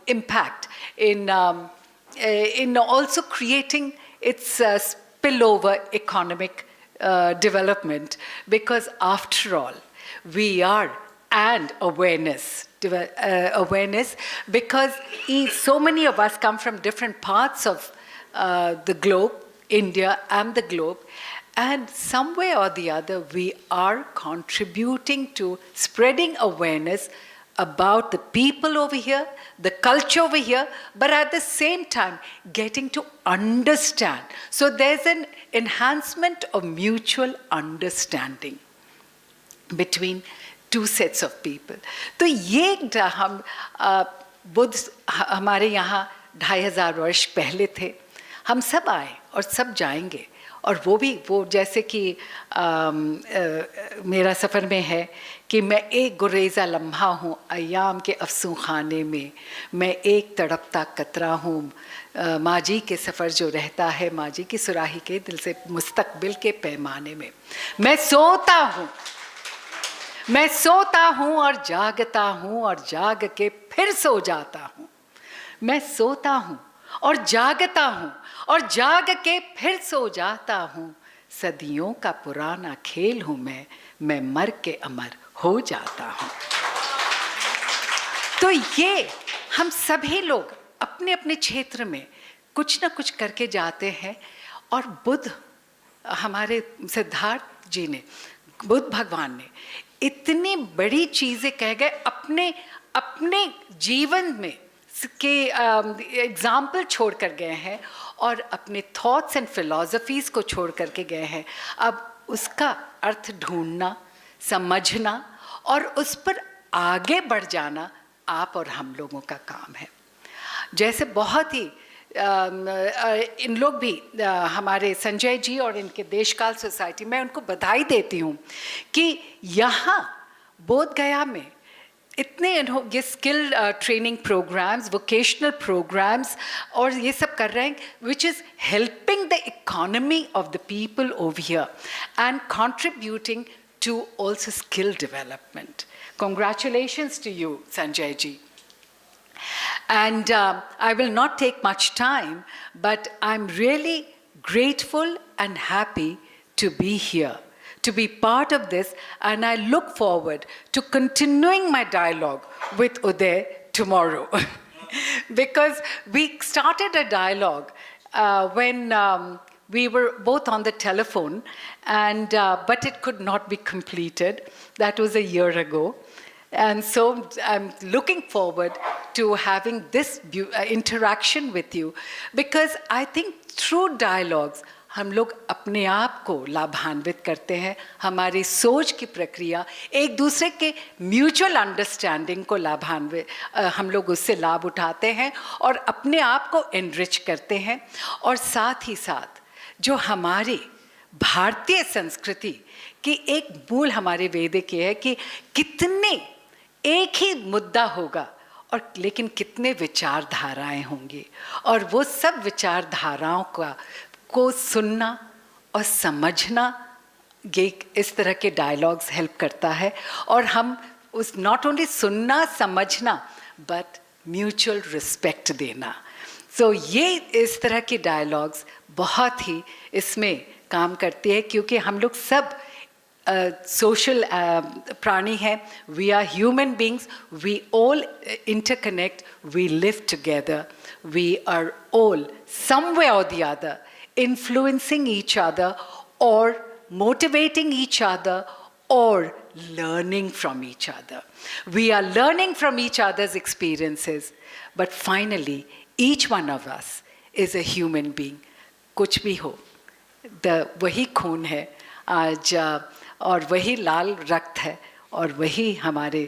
impact in also creating its spillover economic development, because after all, we are, and awareness, because so many of us come from different parts of the globe, India and the globe, and some way or the other we are contributing to spreading awareness about the people over here, the culture over here, but at the same time getting to understand. So there's an enhancement of mutual understanding between two sets of people. तो ये हम बुद्ध हमारे यहाँ 2500 वर्ष पहले थे, हम सब आए और सब जाएंगे, और वो जैसे कि मेरा सफ़र में है कि मैं एक गुरेज़ा लम्हा हूँ अय्याम के अफ़सों खाने में, मैं एक तड़पता कतरा हूँ माजी के सफ़र जो रहता है माजी की सुराही के दिल से मुस्तकबिल के पैमाने में। मैं सोता हूँ और जागता हूँ और जाग के फिर सो जाता हूँ। मैं सोता हूँ और जागता हूँ और जाग के फिर सो जाता हूँ। सदियों का पुराना खेल हूँ मैं मर के अमर हो जाता हूँ। तो ये हम सभी लोग अपने अपने क्षेत्र में कुछ ना कुछ करके जाते हैं, और बुद्ध हमारे सिद्धार्थ जी ने, बुद्ध भगवान ने इतनी बड़ी चीज़ें कह गए, अपने जीवन में के एग्जाम्पल छोड़ कर गए हैं और अपने थॉट्स एंड फिलॉसफीज़ को छोड़ करके गए हैं। अब उसका अर्थ ढूंढना, समझना और उस पर आगे बढ़ जाना आप और हम लोगों का काम है। जैसे बहुत ही इन लोग भी हमारे संजय जी और इनके देशकाल सोसाइटी, मैं उनको बधाई देती हूँ कि यहाँ बोध गया में इतने ये skill training programs, vocational programs और ये सब कर रहे हैं, which is helping the economy of the people over here and contributing to also skill development. Congratulations to you, Sanjay ji. And I will not take much time, but I'm really grateful and happy to be here, to be part of this, and I look forward to continuing my dialogue with Uday tomorrow. Because we started a dialogue when we were both on the telephone, and but it could not be completed. That was a year ago. And so I'm looking forward to having this interaction with you, because I think through dialogues हम लोग अपने आप को लाभान्वित करते हैं, हमारी सोच की प्रक्रिया एक दूसरे के म्यूचुअल अंडरस्टैंडिंग को लाभान्वित, हम लोग उससे लाभ उठाते हैं और अपने आप को एनरिच करते हैं. और साथ ही साथ जो हमारी भारतीय संस्कृति की एक मूल हमारे वेद की है कि कितने एक ही मुद्दा होगा और लेकिन कितने विचारधाराएं होंगी, और वो सब विचारधाराओं को सुनना और समझना, ये इस तरह के डायलॉग्स हेल्प करता है. और हम उस नॉट ओनली सुनना समझना बट म्यूचुअल रिस्पेक्ट देना. सो ये इस तरह की डायलॉग्स बहुत ही इसमें काम करती है, क्योंकि हम लोग सब social प्राणी हैं. We are human beings. We all interconnect. We live together. We are all some way or the other influencing each other or motivating each other or learning from each other. We are learning from each other's experiences, but finally each one of us is a human being. कुछ भी हो, वही खून है आज और वही लाल रक्त है और वही हमारे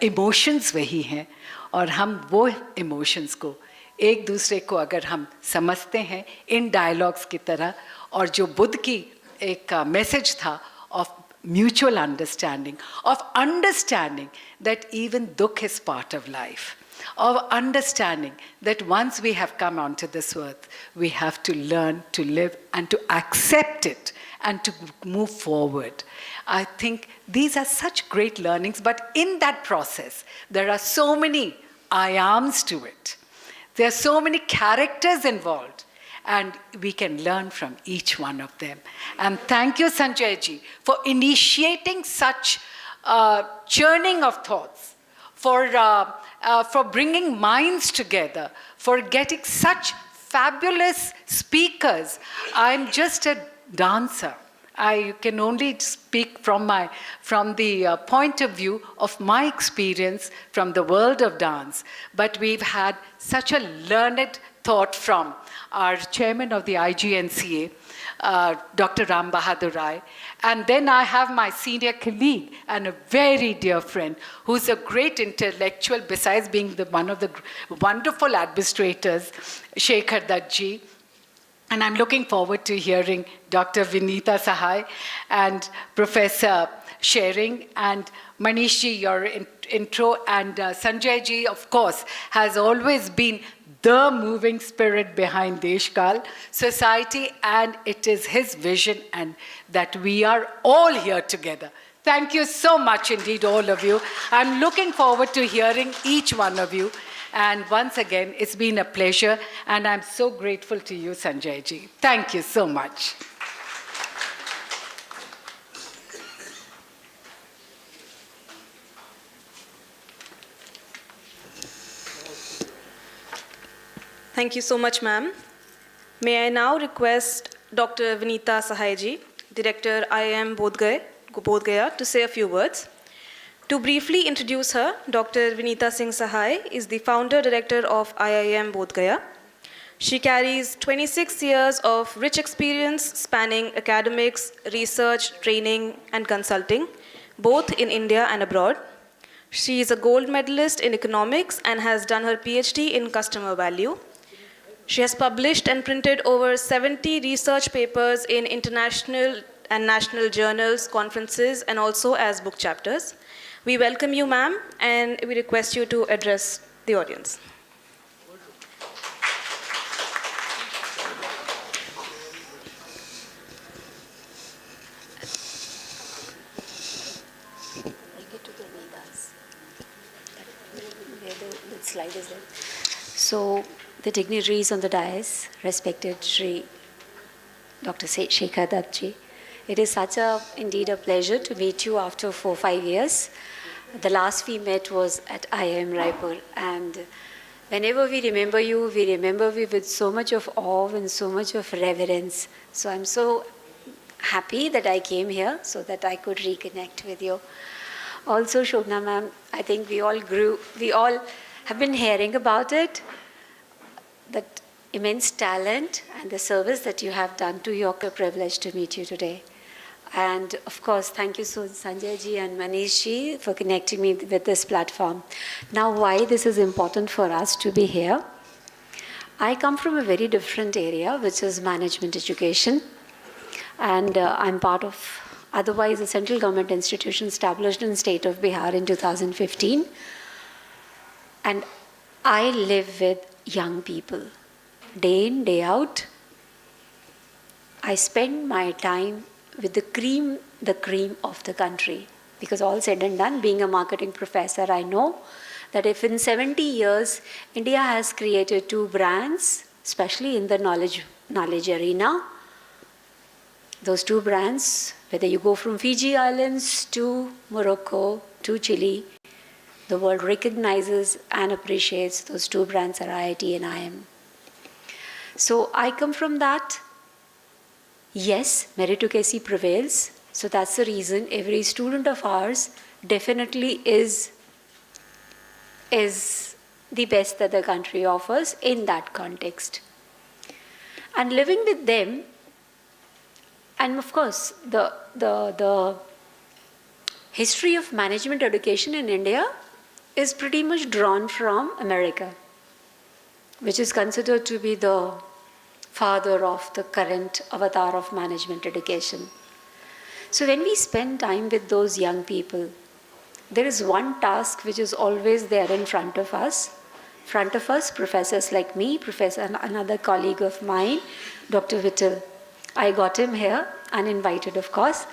इमोशंस वही हैं, और हम वो इमोशंस को एक दूसरे को अगर हम समझते हैं इन डायलॉग्स की तरह और जो बुद्ध की एक मैसेज था of mutual understanding, of understanding that even dukh is part of life, of understanding that once we have come onto this earth, we have to learn to live and to accept it and to move forward. I think these are such great learnings, but in that process, there are so many ayams to it. There are so many characters involved, and we can learn from each one of them. And thank you, Sanjay ji, for initiating such churning of thoughts, for bringing minds together, for getting such fabulous speakers. I'm just a dancer. I can only speak from the point of view of my experience from the world of dance. But we've had such a learned thought from our chairman of the IGNCA, Dr. Ram Bahadur Rai. And then I have my senior colleague and a very dear friend who's a great intellectual, besides being one of the wonderful administrators, Shekhar Dutt ji. And I'm looking forward to hearing Dr. Vinita Sahai and Professor Sharing and Manish ji, your intro, and Sanjay ji, of course, has always been the moving spirit behind Deshkal society, and it is his vision and that we are all here together. Thank you so much indeed, all of you. I'm looking forward to hearing each one of you. And once again, it's been a pleasure, and I'm so grateful to you, Sanjay ji. Thank you so much. Thank you so much, ma'am. May I now request Dr. Vinita Sahai ji, Director IIM Bodh Gaya, to say a few words. To briefly introduce her, Dr. Vinita Singh Sahai is the founder director of IIM Bodh Gaya. She carries 26 years of rich experience spanning academics, research, training, and consulting, both in India and abroad. She is a gold medalist in economics and has done her PhD in customer value. She has published and printed over 70 research papers in international and national journals, conferences, and also as book chapters. We welcome you, ma'am, and we request you to address the audience. The slide is there. So, the dignitaries on the dais, respected Shri Dr. Shekhar Dutt ji, it is indeed a pleasure to meet you after 4-5 years. The last we met was at IIM Raipur, and whenever we remember you with so much of awe and so much of reverence. So I'm so happy that I came here so that I could reconnect with you. Also, Shobna ma'am, I think we all have been hearing about it, that immense talent and the service that you have done to your privilege to meet you today. And of course, thank you so Sanjay ji and Manish ji for connecting me with this platform. Now, why this is important for us to be here? I come from a very different area, which is management education. And I'm part of, otherwise, a central government institution established in the state of Bihar in 2015. And I live with young people. Day in, day out, I spend my time with the cream of the country. Because all said and done, being a marketing professor, I know that if in 70 years, India has created 2 brands, especially in the knowledge arena, those 2 brands, whether you go from Fiji Islands to Morocco to Chile, the world recognizes and appreciates those 2 brands are IIT and IIM. So I come from that. Yes, meritocracy prevails. So that's the reason every student of ours definitely is the best that the country offers in that context. And living with them, and of course, the history of management education in India is pretty much drawn from America, which is considered to be the father of the current avatar of management education. So when we spend time with those young people, there is one task which is always there in front of us. Professors like me, another colleague of mine, Dr. Vittal. I got him here, uninvited of course,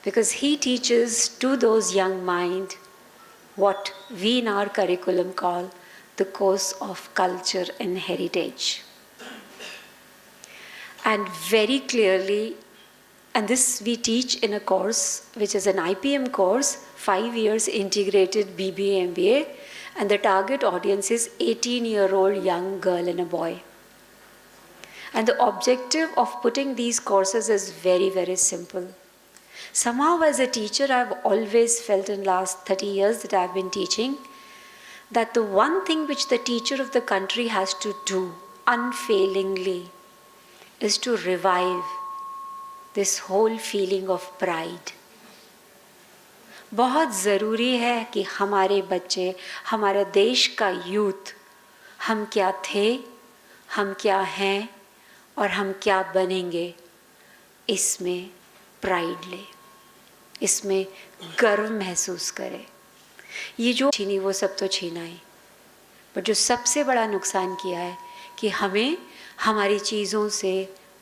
because he teaches to those young minds what we in our curriculum call the course of culture and heritage. And very clearly, and this we teach in a course which is an IPM course, 5 years integrated BBA MBA, and the target audience is 18-year-old young girl and a boy. And the objective of putting these courses is very, very simple. Somehow as a teacher, I've always felt in last 30 years that I've been teaching, that the one thing which the teacher of the country has to do unfailingly is to revive this whole feeling of pride. बहुत ज़रूरी है कि हमारे बच्चे, हमारा देश का youth, हम क्या थे, हम क्या हैं और हम क्या बनेंगे, इसमें प्राइड ले, इसमें गर्व महसूस करे. ये जो छीनी वो सब तो छीना ही, पर जो सबसे बड़ा नुकसान किया है कि हमें हमारी चीज़ों से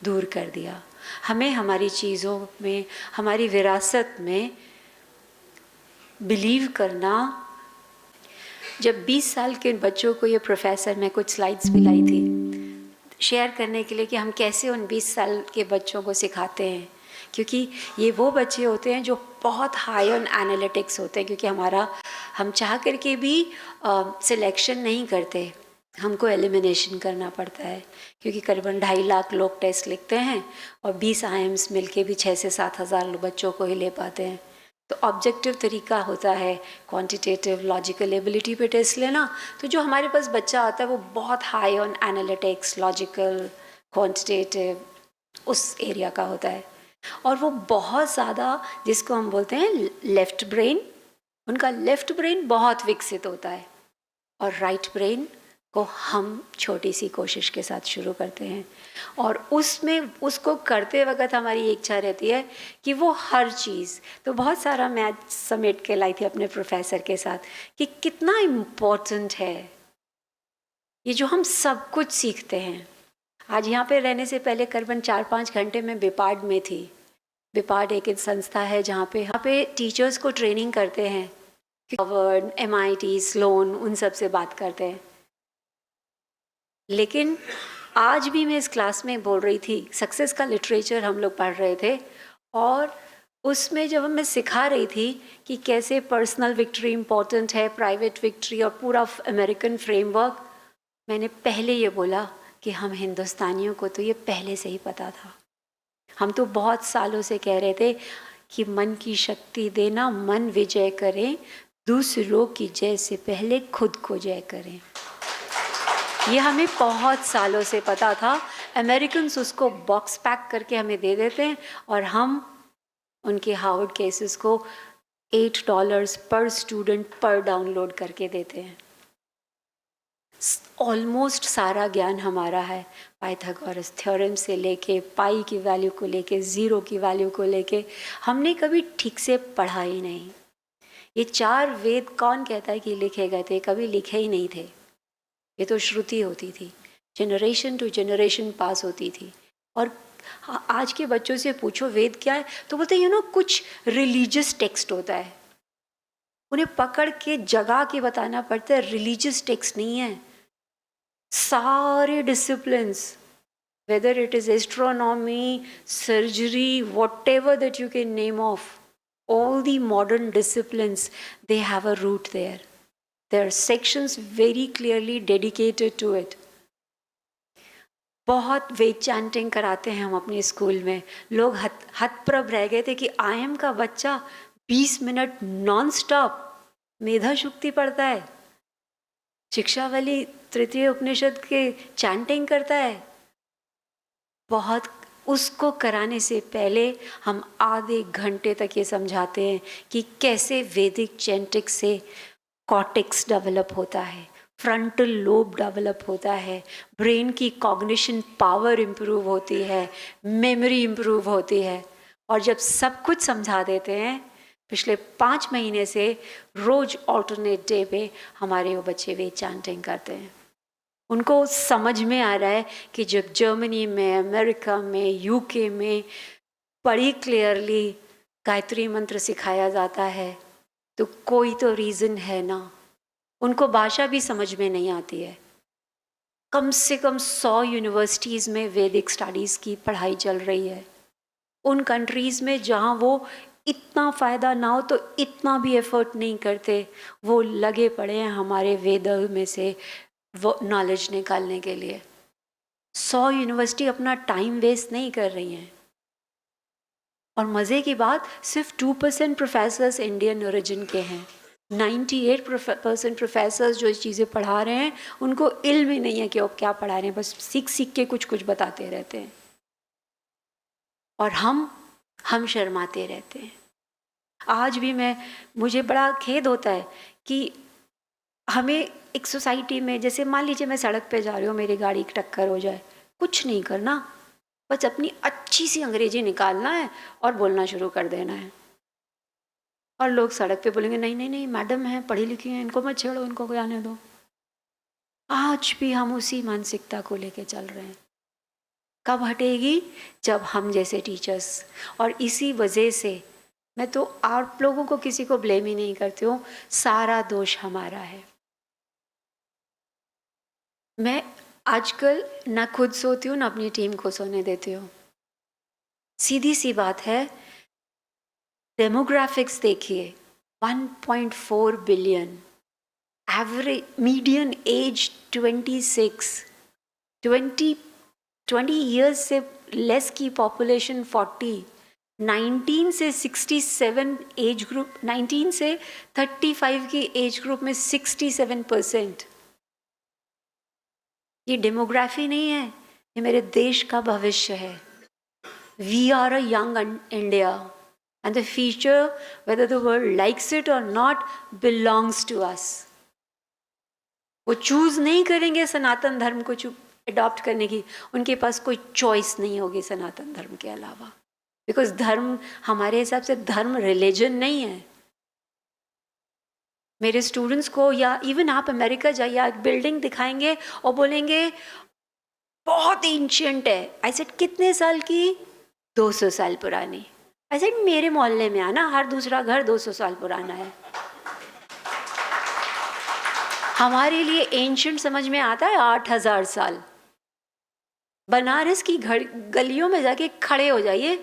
दूर कर दिया. हमें हमारी चीज़ों में, हमारी विरासत में बिलीव करना. जब 20 साल के बच्चों को ये प्रोफेसर, मैं कुछ स्लाइड्स भी लाई थी शेयर करने के लिए कि हम कैसे उन 20 साल के बच्चों को सिखाते हैं, क्योंकि ये वो बच्चे होते हैं जो बहुत हाई ऑन एनालिटिक्स होते हैं, क्योंकि हम चाह करके भी सिलेक्शन नहीं करते, हमको एलिमिनेशन करना पड़ता है, क्योंकि करीबन 2.5 लाख लोग टेस्ट लिखते हैं और 20 IIMs मिलके भी 6 से 7 हज़ार बच्चों को ही ले पाते हैं. तो ऑब्जेक्टिव तरीका होता है क्वांटिटेटिव लॉजिकल एबिलिटी पे टेस्ट लेना. तो जो हमारे पास बच्चा आता है वो बहुत high on analytics, logical, quantitative, उस एरिया का होता है, और वो बहुत ज़्यादा, जिसको हम बोलते हैं लेफ़्ट ब्रेन, उनका लेफ़्ट ब्रेन बहुत विकसित होता है, और राइट ब्रेन को हम छोटी सी कोशिश के साथ शुरू करते हैं. और उसमें उसको करते वक्त हमारी इच्छा रहती है कि वो हर चीज़, तो बहुत सारा मैं समेट के लाई थी अपने प्रोफेसर के साथ कि कितना इम्पोर्टेंट है ये जो हम सब कुछ सीखते हैं. आज यहाँ पे रहने से पहले करीबन 4-5 घंटे में बिपाड में थी. बिपाड एक संस्था है जहाँ पे टीचर्स को ट्रेनिंग करते हैं, हार्वर्ड, MIT, स्लोन, उन सब से बात करते हैं. लेकिन आज भी मैं इस क्लास में बोल रही थी, सक्सेस का लिटरेचर हम लोग पढ़ रहे थे, और उसमें जब मैं सिखा रही थी कि कैसे पर्सनल विक्ट्री इम्पोर्टेंट है, प्राइवेट विक्ट्री, और पूरा अमेरिकन फ्रेमवर्क, मैंने पहले ये बोला कि हम हिंदुस्तानियों को तो ये पहले से ही पता था. हम तो बहुत सालों से कह रहे थे कि मन की शक्ति देना, मन विजय करें, दूसरों की जय से पहले खुद को जय करें. ये हमें बहुत सालों से पता था. अमेरिकन्स उसको बॉक्स पैक करके हमें दे देते हैं, और हम उनके हार्वर्ड केसेस को $8 पर स्टूडेंट पर डाउनलोड करके देते हैं. ऑलमोस्ट सारा ज्ञान हमारा है, पाइथागोरस थ्योरम से लेके पाई की वैल्यू को लेके, ज़ीरो की वैल्यू को लेके, हमने कभी ठीक से पढ़ा ही नहीं. ये 4 वेद कौन कहता है कि लिखे गए थे? कभी लिखे ही नहीं थे. ये तो श्रुति होती थी, जनरेशन टू जनरेशन पास होती थी. और आज के बच्चों से पूछो वेद क्या है, तो बोलते हैं कुछ रिलीजियस टेक्स्ट होता है. उन्हें पकड़ के जगा के बताना पड़ता है, रिलीजियस टेक्स्ट नहीं है. सारे disciplines, whether it is astronomy, surgery, whatever that you can name off, all the modern disciplines, they have a root there. There are sections very clearly dedicated to it. बहुत वेद chanting कराते हैं हम अपने school में. लोग हतप्रभ रह गए थे कि IIM का बच्चा 20 मिनट नॉन स्टॉप मेधा शुक्ति पढ़ता है, शिक्षावली तृतीय उपनिषद के चैंटिंग करता है. बहुत उसको कराने से पहले हम आधे घंटे तक ये समझाते हैं कि कैसे वैदिक चैंटिक से कॉर्टेक्स डेवलप होता है, फ्रंटल लोब डेवलप होता है, ब्रेन की कॉग्निशन पावर इम्प्रूव होती है, मेमोरी इम्प्रूव होती है। और जब सब कुछ समझा देते हैं, पिछले 5 महीने से रोज ऑल्टरनेट डे पे हमारे वो बच्चे वे चैंटिंग करते हैं। उनको समझ में आ रहा है कि जब जर्मनी में, अमेरिका में, यूके में बड़ी क्लियरली गायत्री मंत्र सिखाया जाता है, तो कोई तो रीज़न है ना। उनको भाषा भी समझ में नहीं आती है। कम से कम 100 यूनिवर्सिटीज़ में वैदिक स्टडीज़ की पढ़ाई चल रही है। उन कंट्रीज़ में जहाँ वो इतना फ़ायदा ना हो तो इतना भी एफर्ट नहीं करते, वो लगे पड़े हैं हमारे वेदों में से वो नॉलेज निकालने के लिए। 100 यूनिवर्सिटी अपना टाइम वेस्ट नहीं कर रही हैं। और मज़े की बात, सिर्फ 2% प्रोफेसर्स इंडियन ओरिजिन के हैं। 98% प्रोफेसर्स जो चीज़ें पढ़ा रहे हैं उनको इल्म ही नहीं है कि वो क्या पढ़ा रहे हैं, बस सीख सीख के कुछ कुछ बताते रहते हैं। और हम शर्माते रहते हैं। आज भी मुझे बड़ा खेद होता है कि हमें एक सोसाइटी में, जैसे मान लीजिए मैं सड़क पे जा रही हूँ, मेरी गाड़ी की टक्कर हो जाए, कुछ नहीं करना, बस अपनी अच्छी सी अंग्रेजी निकालना है और बोलना शुरू कर देना है। और लोग सड़क पे बोलेंगे नहीं नहीं नहीं, मैडम हैं, पढ़ी लिखी हैं, इनको मत छेड़ो, इनको कोई आने दो। आज भी हम उसी मानसिकता को लेके चल रहे हैं। कब हटेगी? जब हम जैसे टीचर्स, और इसी वजह से मैं तो आप लोगों को किसी को ब्लेम ही नहीं करती हूँ, सारा दोष हमारा है। मैं आजकल ना खुद सोती हूँ ना अपनी टीम को सोने देती हूँ। सीधी सी बात है, डेमोग्राफिक्स देखिए, 1.4 billion, average median age 26, 20 years से लेस की पॉपुलेशन 40, 19 से 67 एज ग्रुप, 19 से 35 की एज ग्रुप में 67%। ये डेमोग्राफी नहीं है, ये मेरे देश का भविष्य है। We are a young India and the future, whether the world likes it or not, belongs to us. वो चूज नहीं करेंगे सनातन धर्म को अडॉप्ट करने की, उनके पास कोई चॉइस नहीं होगी सनातन धर्म के अलावा। बिकॉज धर्म, हमारे हिसाब से धर्म रिलीजन नहीं है। मेरे स्टूडेंट्स को, या इवन आप अमेरिका जाइए, आप बिल्डिंग दिखाएंगे और बोलेंगे बहुत एंशिएंट है। आई सेड कितने साल की? 200 साल पुरानी। आई सेड मेरे मोहल्ले में आना, हर दूसरा घर 200 साल पुराना है। हमारे लिए एंशिएंट समझ में आता है 8000 साल। बनारस की गलियों में जाके खड़े हो जाइए,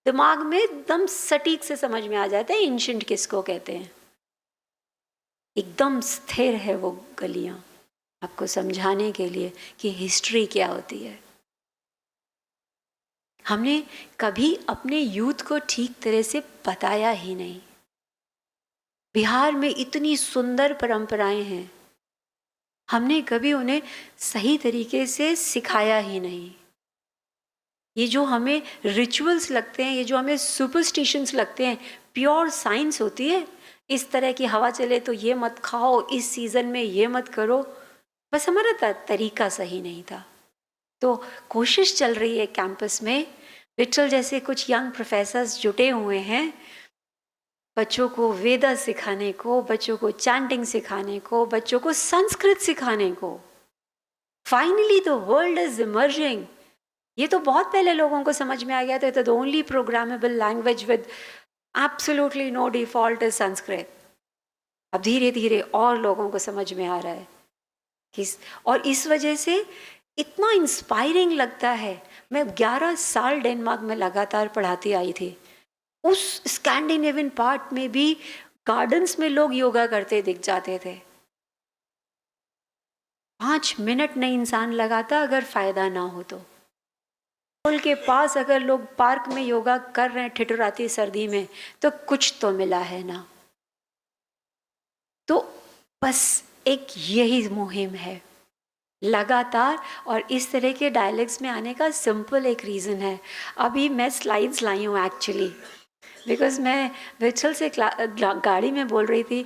दिमाग में एकदम सटीक से समझ में आ जाता है एंशिएंट किसको कहते हैं। एकदम स्थिर है वो गलियां, आपको समझाने के लिए कि हिस्ट्री क्या होती है। हमने कभी अपने यूथ को ठीक तरह से बताया ही नहीं। बिहार में इतनी सुंदर परंपराएं हैं, हमने कभी उन्हें सही तरीके से सिखाया ही नहीं। ये जो हमें रिचुअल्स लगते हैं, ये जो हमें सुपरस्टिशंस लगते हैं, प्योर साइंस होती है। इस तरह की हवा चले तो ये मत खाओ, इस सीज़न में ये मत करो, बस हमारा तरीका सही नहीं था। तो कोशिश चल रही है कैंपस में, विट्ठल जैसे कुछ यंग प्रोफेसर्स जुटे हुए हैं बच्चों को वेदा सिखाने को, बच्चों को चैंटिंग सिखाने को, बच्चों को संस्कृत सिखाने को। Finally the world is emerging. ये तो बहुत पहले लोगों को समझ में आ गया था, the only programmable language with absolutely no default is Sanskrit. अब धीरे धीरे और लोगों को समझ में आ रहा है और इस वजह से इतना इंस्पायरिंग लगता है। मैं 11 साल डेनमार्क में लगातार पढ़ाती आई थी। उस स्कैंडिनेवियन पार्ट में भी गार्डन्स में लोग योगा करते दिख जाते थे। 5 मिनट नहीं इंसान लगाता अगर फायदा ना हो तो। पुल के पास अगर लोग पार्क में योगा कर रहे हैं ठिठुराती सर्दी में, तो कुछ तो मिला है ना। तो बस एक यही मुहिम है लगातार। और इस तरह के डायलॉग्स में आने का सिंपल एक रीज़न है। अभी मैं स्लाइड्स लाई हूँ एक्चुअली, बिकॉज मैं विट्ठल से गाड़ी में बोल रही थी,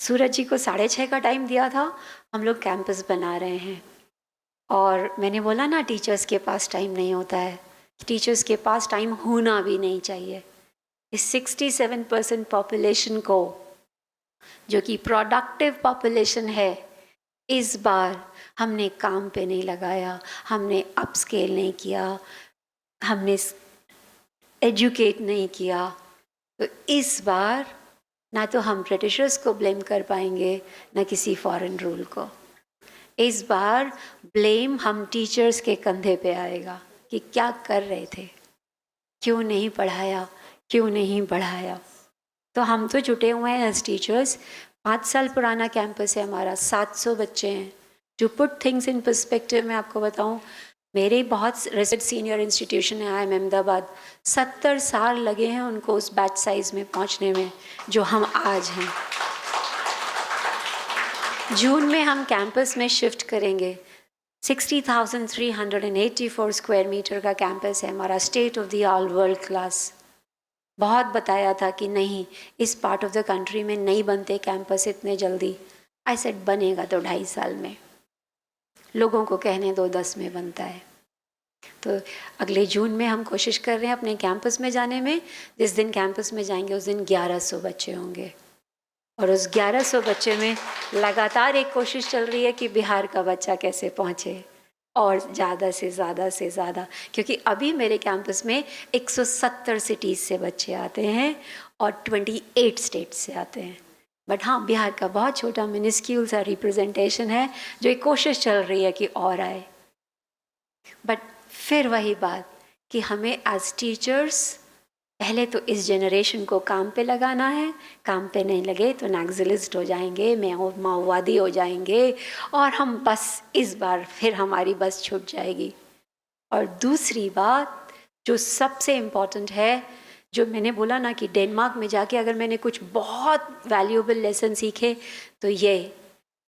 सूरज जी को 6:30 का टाइम दिया था, हम लोग कैंपस बना रहे हैं। और मैंने बोला ना टीचर्स के पास टाइम नहीं होता है, टीचर्स के पास टाइम होना भी नहीं चाहिए। इस 67% पॉपुलेशन को, जो कि प्रोडक्टिव पॉपुलेशन है, इस बार हमने काम पे नहीं लगाया, हमने अपस्केल नहीं किया, हमने एजुकेट नहीं किया। तो इस बार ना तो हम ब्रिटिशर्स को ब्लेम कर पाएंगे, ना किसी फॉरेन रूल को। इस बार ब्लेम हम टीचर्स के कंधे पे आएगा कि क्या कर रहे थे, क्यों नहीं पढ़ाया, क्यों नहीं बढ़ाया। तो हम तो जुटे हुए हैं एज टीचर्स। 5 साल पुराना कैंपस है हमारा, 700 बच्चे हैं। To put things in perspective, मैं आपको बताऊं, मेरे बहुत रिसर्च सीनियर इंस्टीट्यूशन है IIM अहमदाबाद, 70 साल लगे हैं उनको उस बैच साइज में पहुंचने में जो हम आज हैं। जून में हम कैंपस में शिफ्ट करेंगे। 60,384 स्क्वायर मीटर का कैंपस है हमारा, state of the art, world class. बहुत बताया था कि नहीं, इस पार्ट ऑफ द कंट्री में नहीं बनते कैंपस इतने जल्दी। आई सेड बनेगा तो 2.5 साल में, लोगों को कहने दो 10 में बनता है। तो अगले जून में हम कोशिश कर रहे हैं अपने कैंपस में जाने में। जिस दिन कैंपस में जाएंगे उस दिन 1100 बच्चे होंगे, और उस 1100 बच्चे में लगातार एक कोशिश चल रही है कि बिहार का बच्चा कैसे पहुँचे, और ज़्यादा से ज़्यादा, क्योंकि अभी मेरे कैंपस में 170 सिटीज़ से बच्चे आते हैं और 28 स्टेट्स से आते हैं। बट हाँ, बिहार का बहुत छोटा मिनिस्क्यूल सा रिप्रेजेंटेशन है, जो एक कोशिश चल रही है कि और आए। बट फिर वही बात कि हमें एज टीचर्स पहले तो इस जनरेशन को काम पे लगाना है। काम पे नहीं लगे तो नक्सलिस्ट हो जाएंगे, माओवादी हो जाएंगे, और हम बस इस बार फिर हमारी बस छूट जाएगी। और दूसरी बात जो सबसे इम्पॉर्टेंट है, जो मैंने बोला ना कि डेनमार्क में जाके अगर मैंने कुछ बहुत वैल्यूएबल लेसन सीखे तो ये,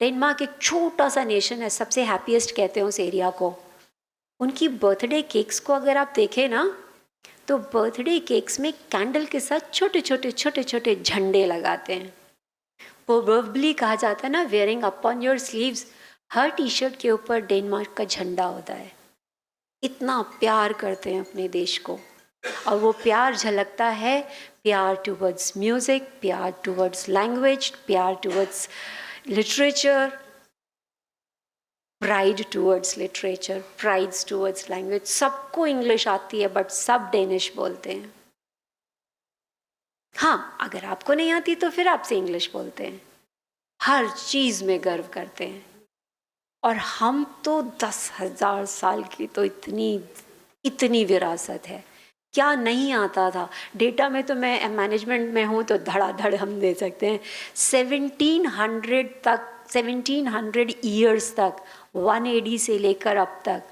डेनमार्क एक छोटा सा नेशन है, सबसे हैप्पीएस्ट कहते हैं उस एरिया को। उनकी बर्थडे केक्स को अगर आप देखें ना, तो बर्थडे केक्स में कैंडल के साथ छोटे छोटे झंडे लगाते हैं। प्रोबेबली कहा जाता है ना, wearing upon your sleeves, her T shirt के ऊपर डेनमार्क का झंडा होता है। इतना प्यार करते हैं अपने देश को, और वो प्यार झलकता है प्यार टुवर्ड्स म्यूजिक, प्यार टुवर्ड्स लैंग्वेज, प्यार towards literature, pride towards literature, prides towards language. सबको इंग्लिश आती है बट सब डेनिश बोलते हैं। हाँ, अगर आपको नहीं आती तो फिर आपसे इंग्लिश बोलते हैं। हर चीज़ में गर्व करते हैं। और हम तो 10,000 साल की तो इतनी विरासत है। क्या नहीं आता था? डेटा में तो मैं मैनेजमेंट में हूँ तो धड़ाधड़ हम दे सकते हैं। 1700 ईयर्स तक, 1 AD से लेकर अब तक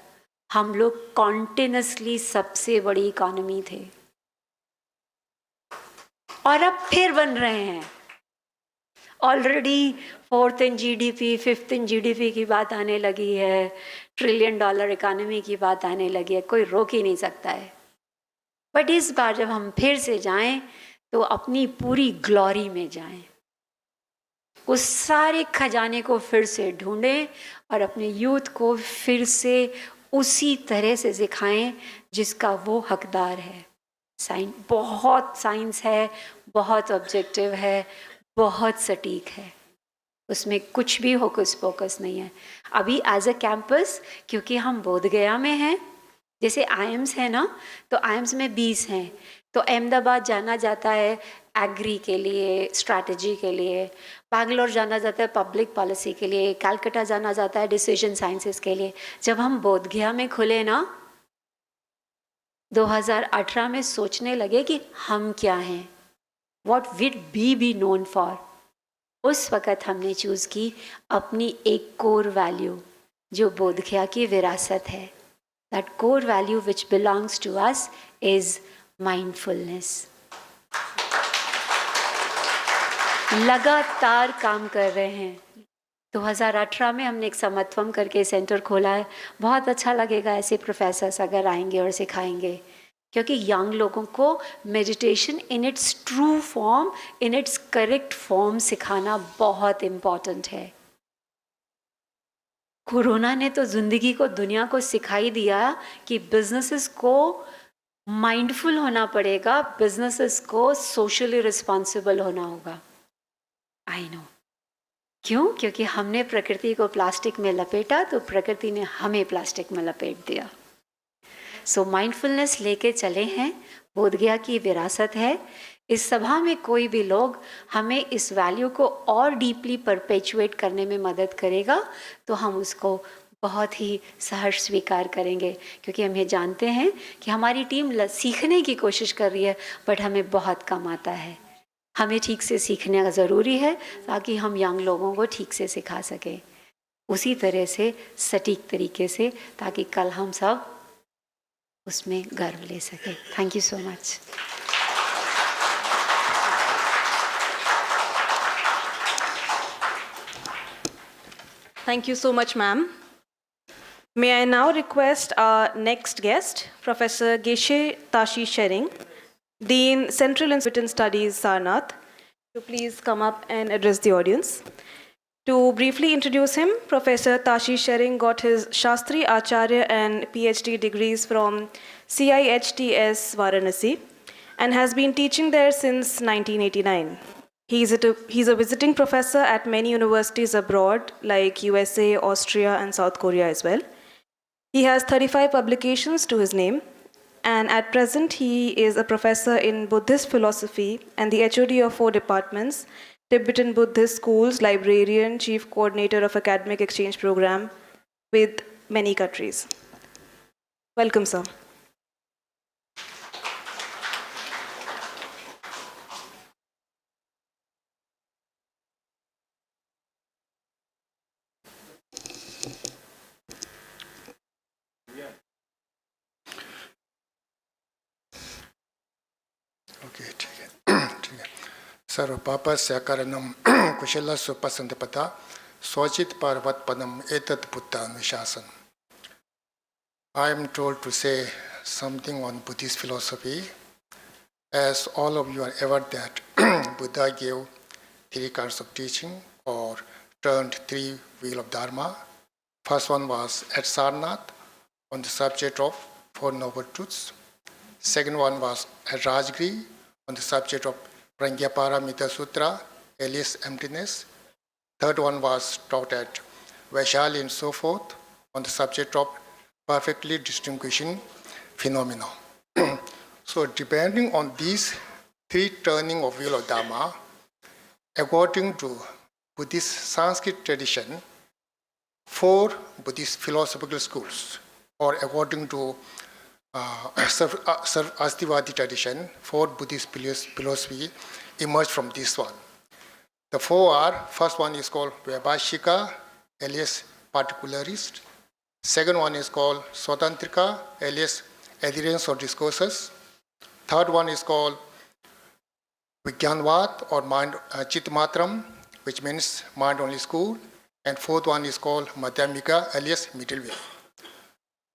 हम लोग कॉन्टिन्यूसली सबसे बड़ी इकोनॉमी थे, और अब फिर बन रहे हैं। ऑलरेडी 4th इन GDP, 5th इन GDP की बात आने लगी है, $1 ट्रिलियन इकोनॉमी की बात आने लगी है। कोई रोक ही नहीं सकता है। बट इस बार जब हम फिर से जाएं तो अपनी पूरी ग्लोरी में जाएं, उस सारे खजाने को फिर से ढूंढें और अपने यूथ को फिर से उसी तरह से सिखाएं जिसका वो हकदार है। बहुत साइंस है, बहुत ऑब्जेक्टिव है, बहुत सटीक है, उसमें कुछ भी होकस पोकस नहीं है। अभी एज अ कैंपस, क्योंकि हम बोध गया में हैं, जैसे IIMs है ना, तो IIMs में 20 हैं, तो अहमदाबाद जाना जाता है एग्री के लिए, स्ट्रैटेजी के लिए, बैंगलोर जाना जाता है पब्लिक पॉलिसी के लिए, कलकत्ता जाना जाता है डिसीजन साइंसेस के लिए। जब हम बोध गया में खुले ना 2018 में, सोचने लगे कि हम क्या हैं, what would we be known for. उस वक़्त हमने चूज़ की अपनी एक कोर वैल्यू जो बोध गया की विरासत है। That core value which belongs to us is mindfulness. लगातार काम कर रहे हैं। 2018 में हमने एक समत्वम करके सेंटर खोला है। बहुत अच्छा लगेगा ऐसे प्रोफेसर्स अगर आएंगे और सिखाएंगे। क्योंकि यंग लोगों को meditation in its true form, in its correct form सिखाना बहुत इम्पॉर्टेंट है। कोरोना ने तो ज़िंदगी को, दुनिया को सिखाई दिया कि बिजनेसेस को माइंडफुल होना पड़ेगा, बिजनेसेस को सोशली रिस्पॉन्सिबल होना होगा। आई नो क्यों? क्योंकि हमने प्रकृति को प्लास्टिक में लपेटा तो प्रकृति ने हमें प्लास्टिक में लपेट दिया। सो माइंडफुलनेस लेके चले हैं, बोध गया की विरासत है। इस सभा में कोई भी लोग हमें इस वैल्यू को और डीपली परपेचुएट करने में मदद करेगा तो हम उसको बहुत ही सहर्ष स्वीकार करेंगे, क्योंकि हम ये जानते हैं कि हमारी टीम सीखने की कोशिश कर रही है, बट हमें बहुत कम आता है। हमें ठीक से सीखने का ज़रूरी है ताकि हम यंग लोगों को ठीक से सिखा सकें, उसी तरह से सटीक तरीके से, ताकि कल हम सब उसमें गर्व ले सकें। Thank you so much. Thank you so much, ma'am. May I now request our next guest, Professor Geshe Tashi Shering, Dean Central and Tibetan Studies, Sarnath, to please come up and address the audience. To briefly introduce him, Professor Tashi Shering got his Shastri Acharya and PhD degrees from CIHTS Varanasi and has been teaching there since 1989. He's a visiting professor at many universities abroad like USA, Austria and South Korea as well. He has 35 publications to his name, and at present he is a professor in Buddhist philosophy and the HOD of 4 departments, Tibetan Buddhist schools, librarian, chief coordinator of academic exchange program with many countries. Welcome, sir. Okay, ठीक है। सर्वपाप स्याकरणम कुशल सुपसंतपता स्वचित पार्वत पदम एतत् बुद्धानुशासन. I am told to say something on Buddhist philosophy. As all of you are aware that Buddha gave 3 kinds of teaching, or turned 3 wheel of Dharma. First one was at Sarnath on the subject of 4 noble truths. Second one was at Rajgiri on the subject of Prajnaparamita Sutra, alias emptiness. Third one was taught at Vaishali and so forth on the subject of perfectly distinguishing phenomena. So depending on these 3 turning of wheel of Dharma, according to Buddhist Sanskrit tradition, 4 Buddhist philosophical schools, or according to Astivadi tradition, 4 Buddhist philosophy emerged from this one. The 4 are, first one is called Vaibhashika, alias particularist. Second one is called Swatantrika, alias adherence or discourses. Third one is called Vijnanvat or mind Chitmatram, which means mind only school. And fourth one is called Madhyamika, alias middle way.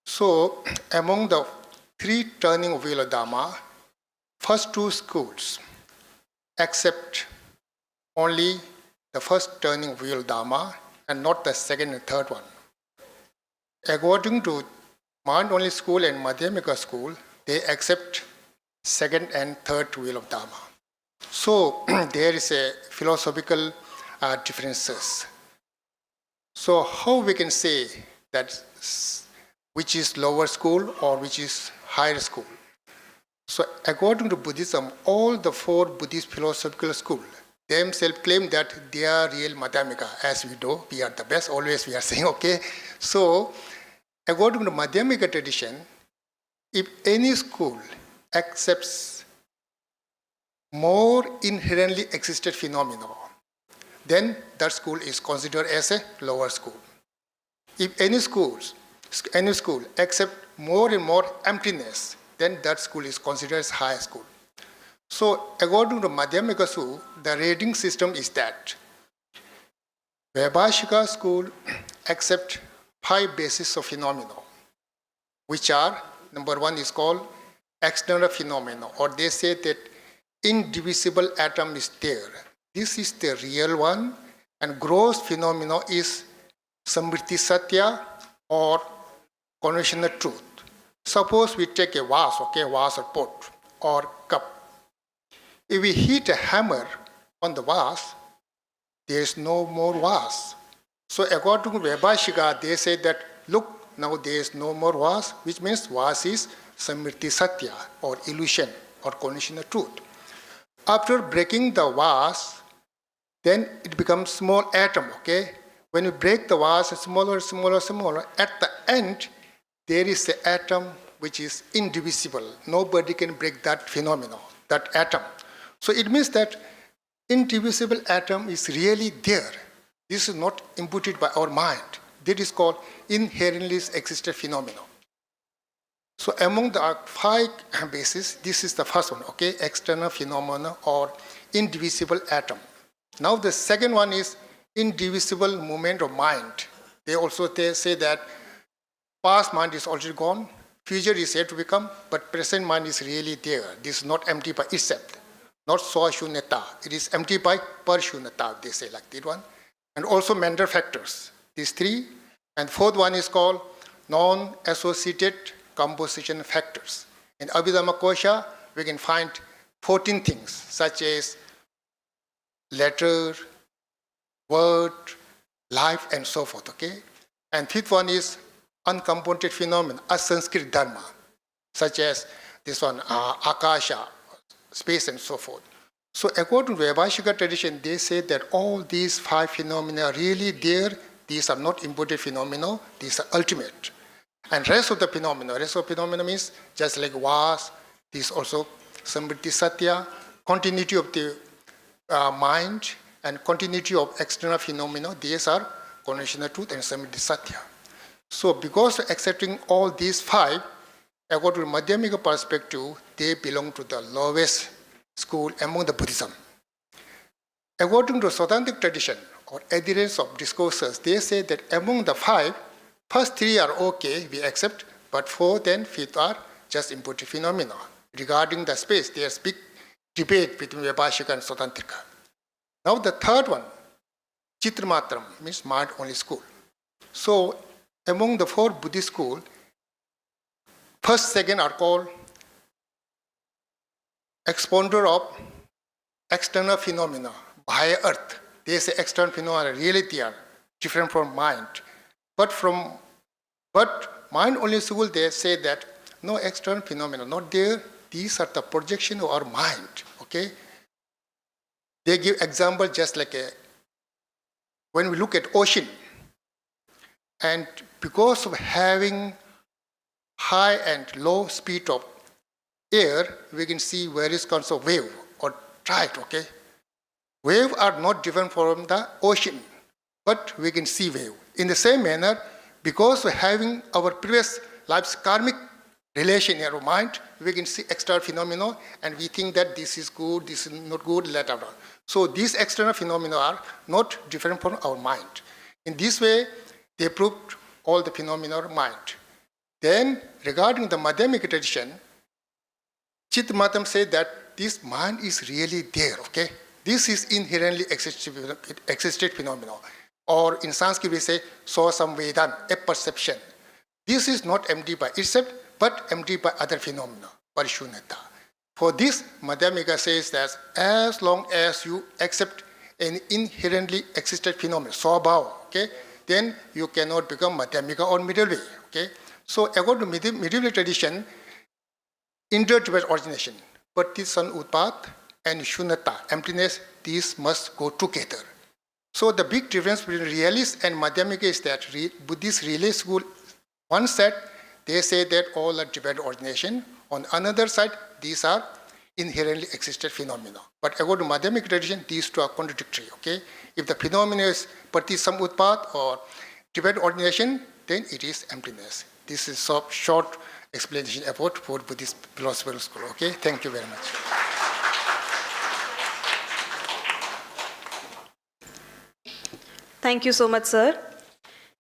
So among the 3 turning wheel of Dharma, first 2 schools accept only the first turning wheel of Dharma and not the second and third one. According to mind only school and Madhyamika school, they accept second and third wheel of Dharma. So there is a philosophical differences. So how we can say that which is lower school or which is higher school? So according to Buddhism, all the 4 Buddhist philosophical schools themselves claim that they are real Madhyamika. As we do, we are the best, always we are saying, okay. So according to Madhyamika tradition, if any school accepts more inherently existed phenomena, then that school is considered as a lower school. If any school accepts more and more emptiness, then that school is considered as high school. So according to Madhyamika school, the rating system is that Vaibhashika school accept 5 bases of phenomena, which are, number 1 is called external phenomena, or they say that indivisible atom is there. This is the real one, and gross phenomena is Samriti Satya or conventional truth. Suppose we take a vase, vase or pot or cup. If we hit a hammer on the vase, there is no more vase. So according to Vaibhashika, they say that, look, now there is no more vase, which means vase is Samriti Satya or illusion or conventional truth. After breaking the vase, then it becomes small atom, When you break the vase, smaller, smaller, smaller, at the end, there is an atom which is indivisible. Nobody can break that phenomenon, that atom. So it means that indivisible atom is really there. This is not imputed by our mind. That is called inherently existed phenomenon. So among the 5 bases, this is the first one, external phenomena or indivisible atom. Now the second one is indivisible movement of mind. They say that past mind is already gone, future is yet to become, but present mind is really there. This is not empty by itself, not swa-shunyata. It is empty by par-shunyata, they say like that one. And also mental factors, these 3. And fourth one is called non-associated composition factors. In Abhidhamma Kosha, we can find 14 things, such as letter, word, life, and so forth, And fifth one is uncompounded phenomena, asanskrit dharma, such as this one, akasha, space, and so forth. So according to Vaibhashika tradition, they say that all these 5 phenomena are really there. These are not embodied phenomena, these are ultimate. And rest of the phenomena means just like vase, this also Samriti Satya, continuity of the mind and continuity of external phenomena, these are conventional truth and Samriti Satya. So because of accepting all these 5, according to Madhyamika perspective, they belong to the lowest school among the Buddhism. According to Sautantric tradition or adherents of discourses, they say that among the 5, first 3 are okay, we accept, but 4th and 5th are just imputed phenomena. Regarding the space, there's big debate between Vaibhashika and Sautantrika. Now the third one, Chitramatram, means mind-only school. So among the 4 Buddhist schools, first, second are called expounder of external phenomena, Bhaya earth. They say external phenomena are really there, different from mind. But mind-only school, they say that no external phenomena, not there. These are the projection of our mind, They give example just like when we look at ocean, and because of having high and low speed of air, we can see various kinds of wave or tide, Wave are not different from the ocean, but we can see wave. In the same manner, because of having our previous life's karmic relation in our mind, we can see external phenomena and we think that this is good, this is not good, later on. So these external phenomena are not different from our mind. In this way, they proved all the phenomena of mind. Then, regarding the Madhyamika tradition, Chittamatam said that this mind is really there, This is inherently existed phenomena. Or in Sanskrit we say, samvedan, a perception. This is not empty by itself, but empty by other phenomena, parishunyata. For this, Madhyamika says that as long as you accept an inherently existed phenomenon, swabhava, then you cannot become Madhyamika or middle way, So according to medieval tradition, interdependent origination, Patisan Utpat and Shunyata, emptiness, these must go together. So the big difference between realist and Madhyamika is that Buddhist realist school, one side, they say that all are dependent origination. On another side, these are inherently existed phenomena. But according to Madhyamika tradition, these two are contradictory, If the phenomena is Patisam Utpat or dependent origination, then it is emptiness. This is a short explanation about what Buddhist philosophical school, Thank you very much. Thank you so much, sir.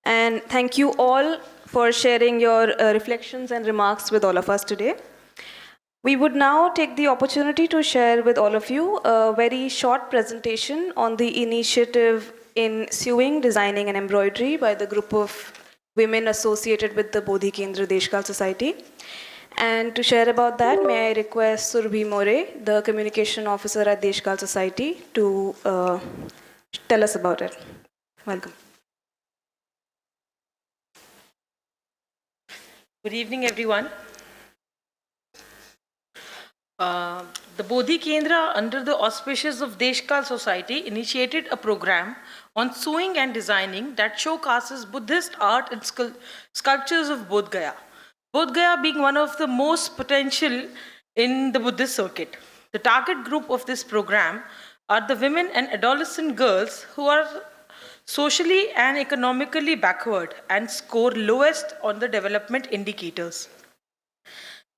And thank you all for sharing your reflections and remarks with all of us today. We would now take the opportunity to share with all of you a very short presentation on the initiative in sewing, designing and embroidery by the group of women associated with the Bodh Kendra Deshkal Society. And to share about that, may I request Surbhi More, the communication officer at Deshkal Society, to tell us about it. Welcome. Good evening, everyone. The Bodh Kendra, under the auspices of Deshkal Society, initiated a program on sewing and designing that showcases Buddhist art and sculptures of Bodh Gaya. Bodh Gaya being one of the most potential in the Buddhist circuit. The target group of this program are the women and adolescent girls who are socially and economically backward and score lowest on the development indicators.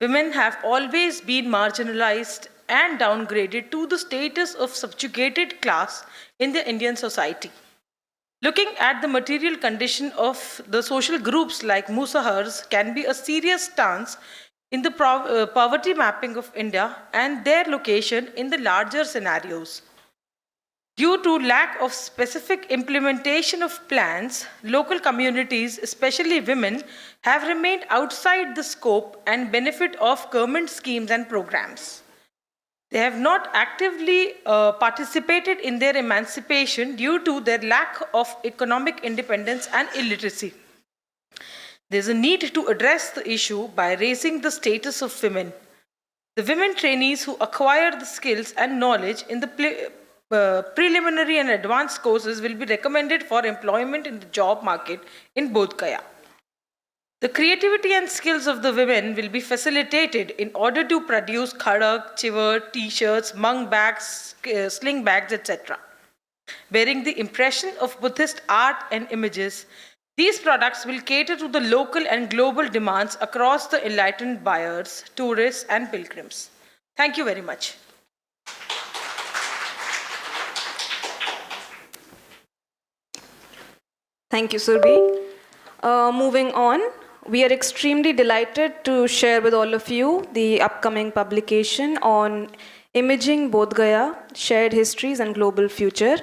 Women have always been marginalized and downgraded to the status of subjugated class in the Indian society. Looking at the material condition of the social groups like Musahars can be a serious stance in the poverty mapping of India and their location in the larger scenarios. Due to lack of specific implementation of plans, local communities, especially women, have remained outside the scope and benefit of government schemes and programs. They have not actively participated in their emancipation due to their lack of economic independence and illiteracy. There is a need to address the issue by raising the status of women. The women trainees who acquire the skills and knowledge in the preliminary and advanced courses will be recommended for employment in the job market in Bodh Gaya. The creativity and skills of the women will be facilitated in order to produce khadak, chivar, t-shirts, mung bags, sling bags, etc. Bearing the impression of Buddhist art and images, these products will cater to the local and global demands across the enlightened buyers, tourists, and pilgrims. Thank you very much. Thank you, Surbhi. Moving on, we are extremely delighted to share with all of you the upcoming publication on Imaging Bodh Gaya, Shared Histories and Global Future.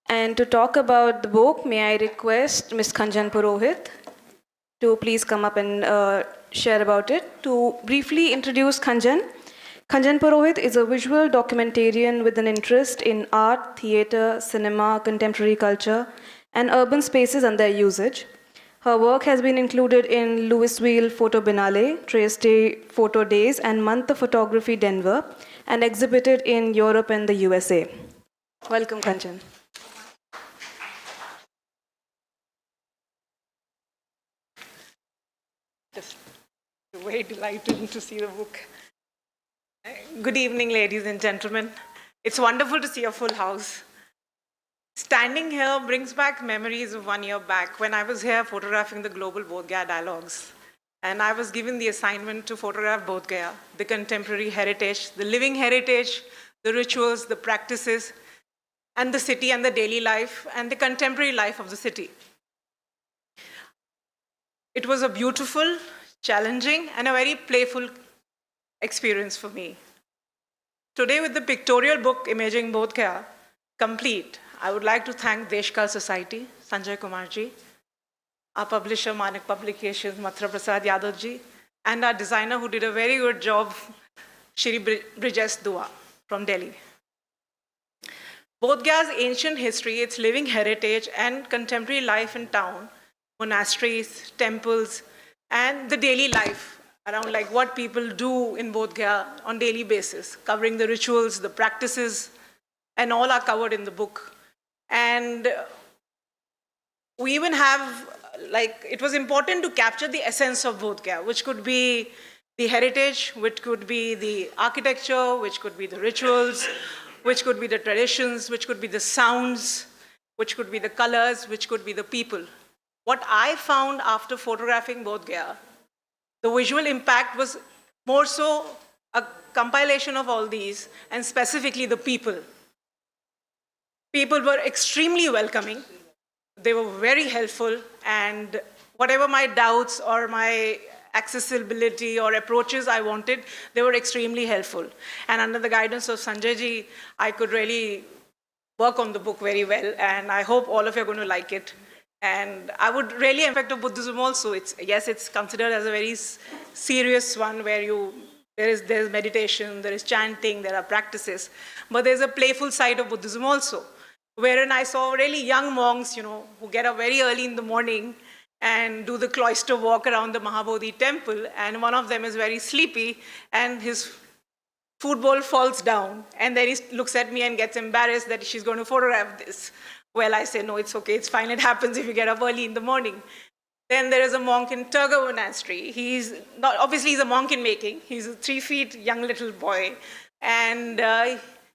And to talk about the book, may I request Ms. Khanjan Purohit to please come up and share about it. To briefly introduce Khanjan, Khanjan Purohit is a visual documentarian with an interest in art, theatre, cinema, contemporary culture, and urban spaces and their usage. Her work has been included in Louisville Photo Biennale, Trace Day Photo Days, and Month of Photography Denver, and exhibited in Europe and the USA. Welcome, Kanchan. Just very delighted to see the book. Good evening, ladies and gentlemen. It's wonderful to see a full house. Standing here brings back memories of 1 year back when I was here photographing the Global Bodh Gaya Dialogues. And I was given the assignment to photograph Bodh Gaya, the contemporary heritage, the living heritage, the rituals, the practices, and the city and the daily life and the contemporary life of the city. It was a beautiful, challenging, and a very playful experience for me. Today, with the pictorial book Imaging Bodh Gaya complete, I would like to thank Deshkal Society, Sanjay Kumarji, our publisher, Manik Publications, Mathura Prasad Yadavji, and our designer who did a very good job, Shri Brijesh Dua from Delhi. Bodh Gaya's ancient history, its living heritage, and contemporary life in town, monasteries, temples, and the daily life around like what people do in Bodh Gaya on daily basis, covering the rituals, the practices, and all are covered in the book. And we even have, like, it was important to capture the essence of Bodh Gaya, which could be the heritage, which could be the architecture, which could be the rituals, which could be the traditions, which could be the sounds, which could be the colors, which could be the people. What I found after photographing Bodh Gaya, the visual impact was more so a compilation of all these, and specifically the people. People were extremely welcoming. They were very helpful, and whatever my doubts or my accessibility or approaches I wanted, they were extremely helpful. And under the guidance of Sanjay ji, I could really work on the book very well, and I hope all of you are going to like it. And I would really, in fact, of Buddhism also, it's considered as a very serious one where there's meditation, there is chanting, there are practices, but there's a playful side of Buddhism also, wherein I saw really young monks, who get up very early in the morning and do the cloister walk around the Mahabodhi temple, and one of them is very sleepy, and his food bowl falls down, and then he looks at me and gets embarrassed that she's going to photograph this. Well, I say, no, it's okay, it's fine, it happens if you get up early in the morning. Then there is a monk in Turga Monastery. He's a monk in making. He's a 3 feet young little boy, and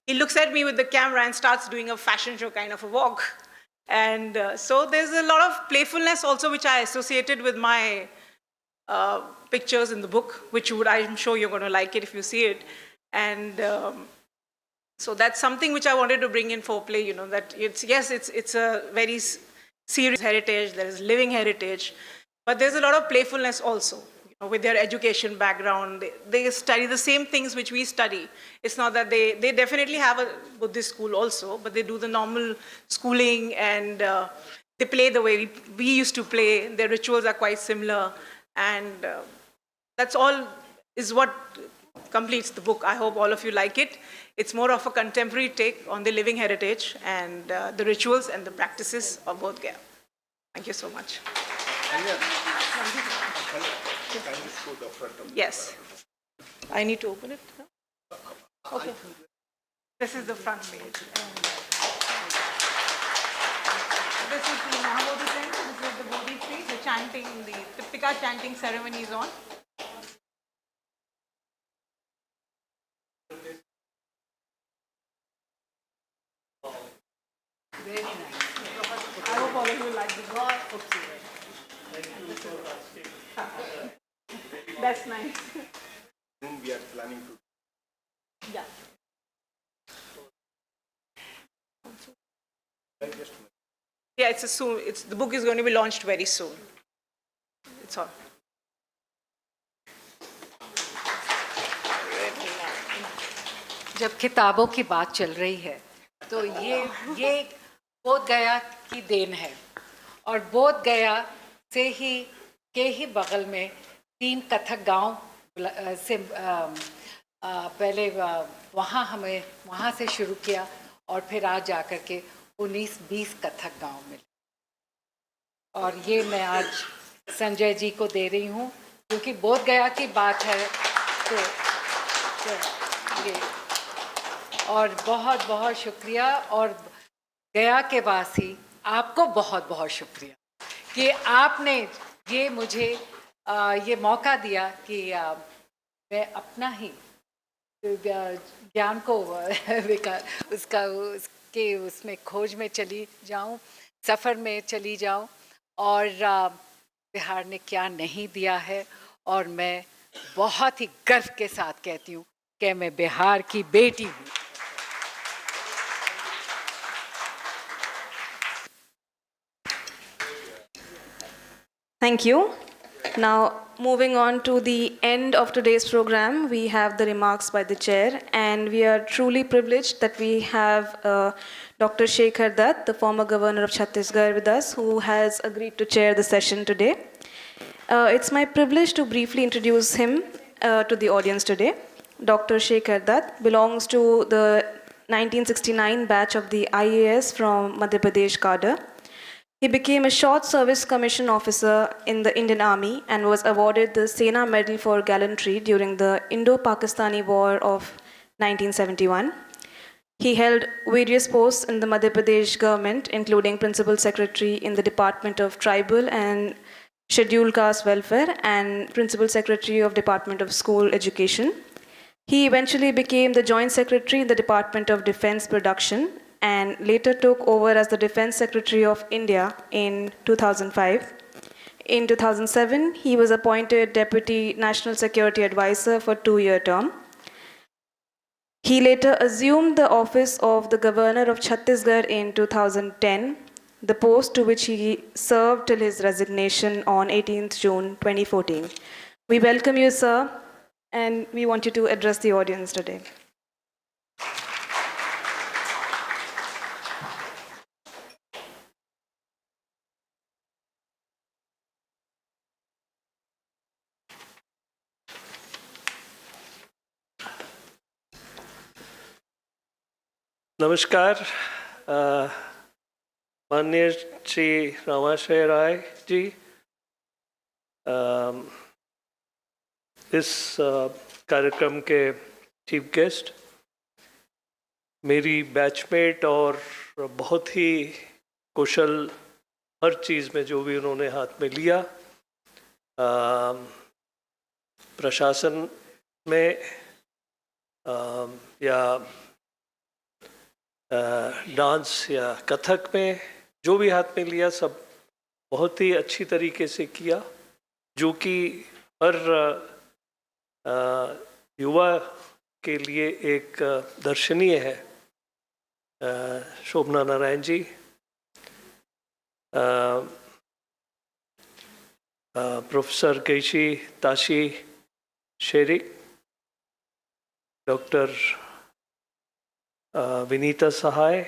he looks at me with the camera and starts doing a fashion show kind of a walk. And so there's a lot of playfulness also, which I associated with my pictures in the book, which I'm sure you're going to like it if you see it. And so that's something which I wanted to bring in foreplay, that it's a very serious heritage, there is living heritage, but there's a lot of playfulness also. With their education background, they study the same things which we study. It's not that they definitely have a Buddhist school also, but they do the normal schooling, and they play the way we used to play. Their rituals are quite similar, and that's all is what completes the book. I hope all of you like it. It's more of a contemporary take on the living heritage and the rituals and the practices of Bodh Gaya. Thank you so much. Yes. I need to open it now? Okay. This is the front page. This is the Mahabodhi temple. This is the Bodhi tree. The chanting, the Tipika chanting ceremony is on. Very nice. I hope all of you like the book. That's nice. We are planning to. Yeah. Yeah, the book is going to be launched very soon. It's all. जब किताबों की बात चल रही है तो ये बोध गया की देन है, और बोध गया से के ही बगल में 3 कथक गांव से पहले वहाँ से शुरू किया, और फिर आज जाकर के 19-20 कथक गांव मिले, और ये मैं आज संजय जी को दे रही हूँ क्योंकि बोध गया की बात है तो ये, और बहुत बहुत शुक्रिया, और गया के वासी आपको बहुत बहुत शुक्रिया कि आपने ये मुझे ये मौका दिया कि मैं अपना ही ज्ञान को उसमें खोज में चली जाऊं, सफ़र में चली जाऊं, और बिहार ने क्या नहीं दिया है, और मैं बहुत ही गर्व के साथ कहती हूँ कि मैं बिहार की बेटी हूँ। Thank you. Now, moving on to the end of today's program, we have the remarks by the chair, and we are truly privileged that we have Dr. Shekhar Dutt, the former governor of Chhattisgarh, with us, who has agreed to chair the session today. It's my privilege to briefly introduce him to the audience today. Dr. Shekhar Dutt belongs to the 1969 batch of the IAS from Madhya Pradesh cadre. He became a short service commission officer in the Indian Army and was awarded the Sena Medal for Gallantry during the Indo-Pakistani War of 1971. He held various posts in the Madhya Pradesh government, including Principal Secretary in the Department of Tribal and Scheduled Caste Welfare and Principal Secretary of Department of School Education. He eventually became the Joint Secretary in the Department of Defense Production and later took over as the Defense Secretary of India in 2005. In 2007, he was appointed Deputy National Security Advisor for a 2-year term. He later assumed the office of the Governor of Chhattisgarh in 2010, the post to which he served till his resignation on 18th June 2014. We welcome you, sir, and we want you to address the audience today. नमस्कार माननीय श्री रामाशय राय जी, इस कार्यक्रम के chief guest, मेरी batchmate और बहुत ही कुशल हर चीज़ में जो भी उन्होंने हाथ में लिया, प्रशासन में या डांस या कथक में जो भी हाथ में लिया, सब बहुत ही अच्छी तरीके से किया, जो कि हर युवा के लिए एक दर्शनीय है। शोभना नारायण जी, प्रोफेसर गेशी ताशी शेरिक, डॉक्टर विनीता सहाय,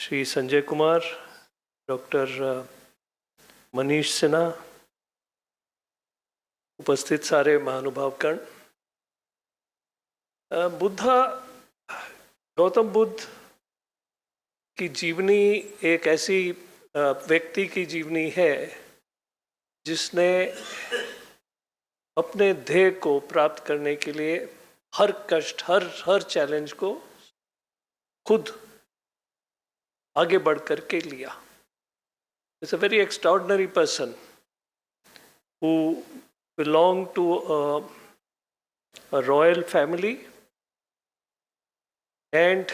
श्री संजय कुमार, डॉक्टर मनीष सिन्हा, उपस्थित सारे महानुभावगण, गौतम बुद्ध की जीवनी एक ऐसी व्यक्ति की जीवनी है जिसने अपने ध्येय को प्राप्त करने के लिए हर कष्ट, हर चैलेंज को खुद आगे बढ़ करके लिया। It's a very extraordinary person who belonged to a royal family, and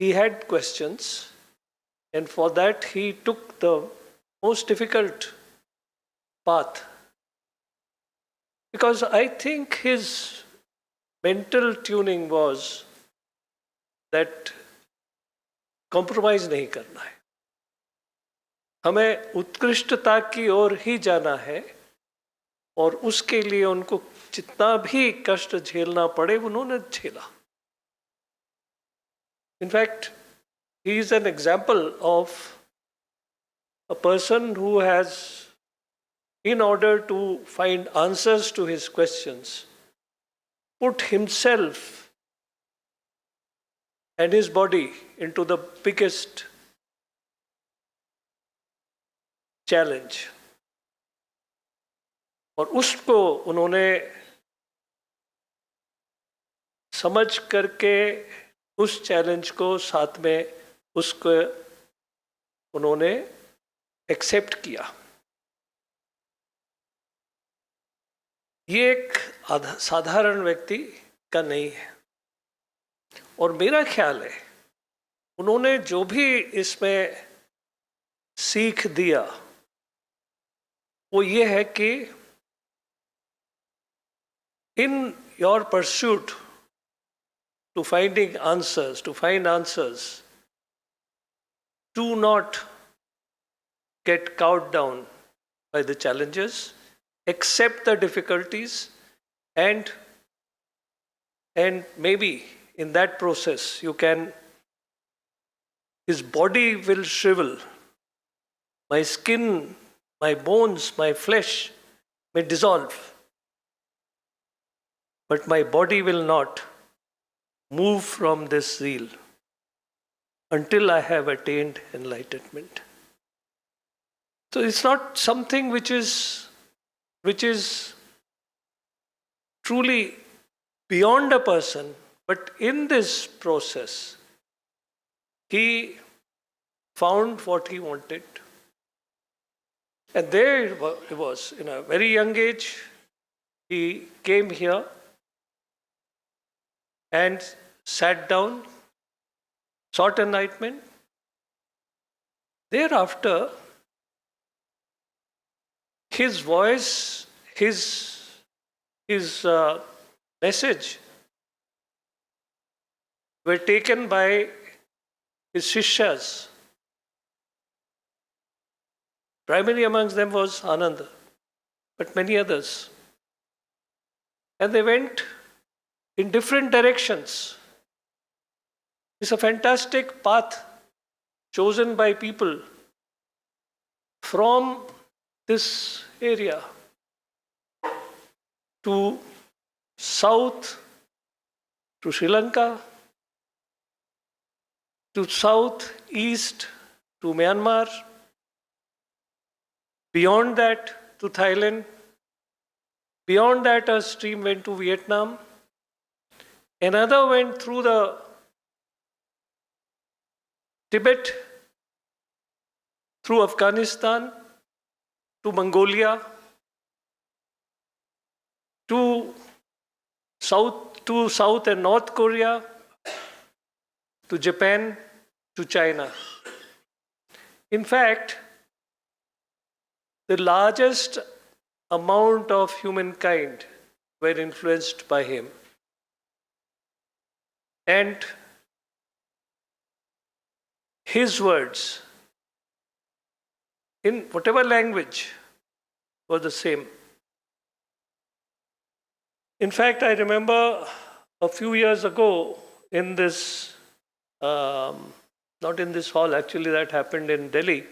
he had questions, and for that he took the most difficult path, because I think his mental tuning was that compromise नहीं करना है, हमें उत्कृष्टता की ओर ही जाना है, और उसके लिए उनको जितना भी कष्ट झेलना पड़े उन्होंने झेला। In fact, he is an example of a person who has, in order to find answers to his questions, put himself and his body into the biggest challenge, और उसको उन्होंने समझ करके उस चैलेंज को साथ में उसको उन्होंने एक्सेप्ट किया। ये एक साधारण व्यक्ति का नहीं है, और मेरा ख्याल है उन्होंने जो भी इसमें सीख दिया वो ये है कि in your pursuit to find answers, do not get cowed down by the challenges, accept the difficulties, and maybe in that process his body will shrivel, my skin, my bones, my flesh may dissolve, but my body will not move from this zeal until I have attained enlightenment. So it's not something which is truly beyond a person, but in this process, he found what he wanted. And there he was, in a very young age, he came here and sat down, sought enlightenment. Thereafter, his voice, his message were taken by his shishyas. Primary amongst them was Ananda. but many others. And they went in different directions. It's a fantastic path chosen by people from this area to south, to Sri Lanka, to south, east, to Myanmar, beyond that to Thailand, beyond that a stream went to Vietnam, another went through the Tibet, through Afghanistan, to Mongolia, to South and North Korea, to Japan, to China. In fact, the largest amount of humankind were influenced by him. And his words, in whatever language, were the same. In fact, I remember a few years ago in this, not in this hall, actually that happened in Delhi,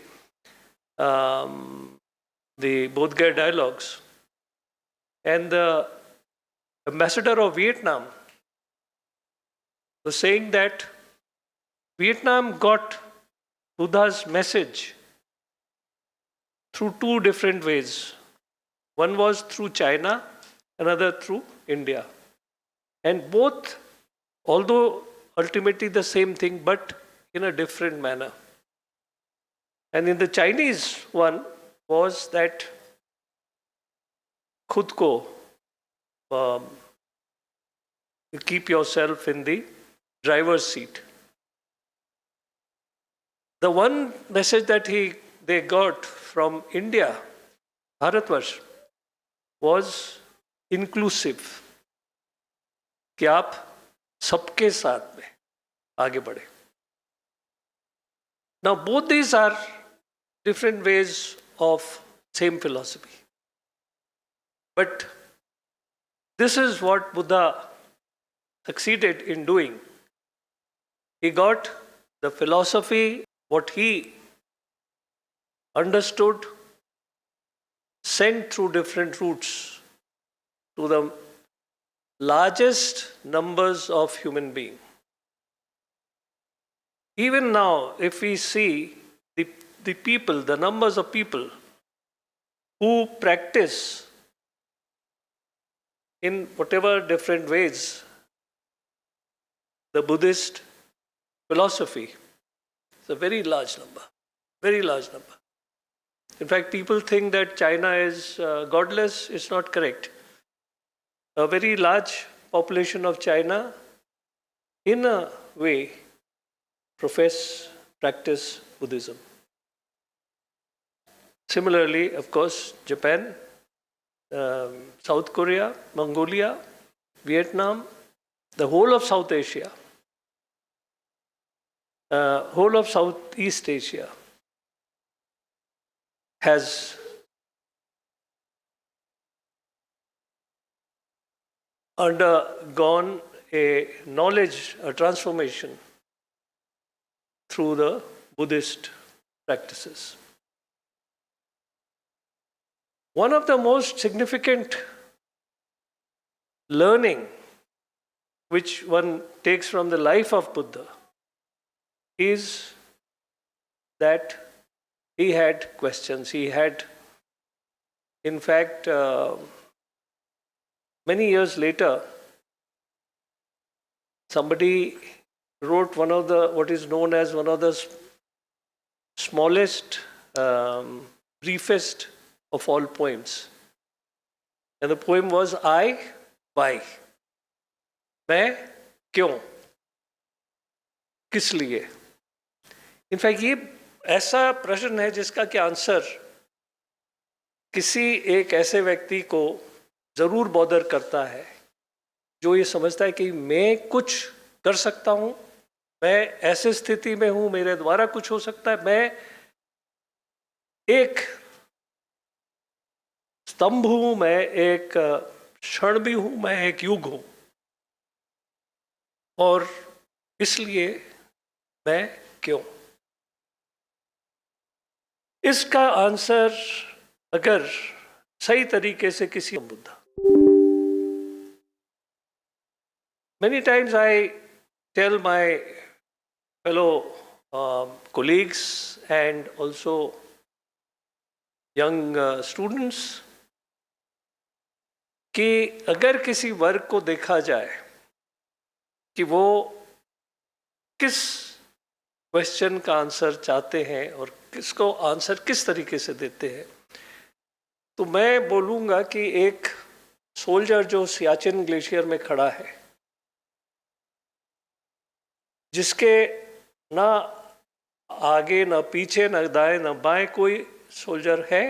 the Bodh Gaya Dialogues, and the ambassador of Vietnam was saying that Vietnam got Buddha's message through two different ways. One was through China, another through India. And both, although ultimately the same thing, but in a different manner. And in the Chinese one was that khud ko, keep yourself in the driver's seat. The one message that they got from India, Bharatvarsh, was inclusive. कि आप सबके साथ में आगे बढ़े. Now both these are different ways of same philosophy. But this is what Buddha succeeded in doing. He got the philosophy, what he understood, sent through different routes to the largest numbers of human beings. Even now, if we see the people, the numbers of people who practice in whatever different ways the Buddhist philosophy, it's a very large number, very large number. In fact, people think that China is godless. It's not correct. A very large population of China, in a way, practice Buddhism. Similarly, of course, Japan, South Korea, Mongolia, Vietnam, the whole of South Asia, whole of Southeast Asia has undergone a knowledge, a transformation through the Buddhist practices. One of the most significant learning which one takes from the life of Buddha is that he had questions. He had, in fact, many years later, somebody wrote what is known as one of the smallest, briefest of all poems. And the poem was I, why? मैं, क्यों? किस लिए? In fact, ये ऐसा प्रश्न है जिसका कि आंसर किसी एक ऐसे व्यक्ति को जरूर बॉदर करता है जो ये समझता है कि मैं कुछ कर सकता हूं, मैं ऐसे स्थिति में हूं, मेरे द्वारा कुछ हो सकता है, मैं एक स्तंभ हूं, मैं एक क्षण भी हूं, मैं एक युग हूं, और इसलिए मैं क्यों? इसका आंसर अगर सही तरीके से किसी Buddha, many times I tell my fellow colleagues and also young students कि अगर किसी वर्ग को देखा जाए कि वो किस क्वेश्चन का आंसर चाहते हैं और किसको आंसर किस तरीके से देते हैं, तो मैं बोलूँगा कि एक सोल्जर जो सियाचिन ग्लेशियर में खड़ा है, जिसके ना आगे ना पीछे ना दाएं ना बाएं कोई सोल्जर है,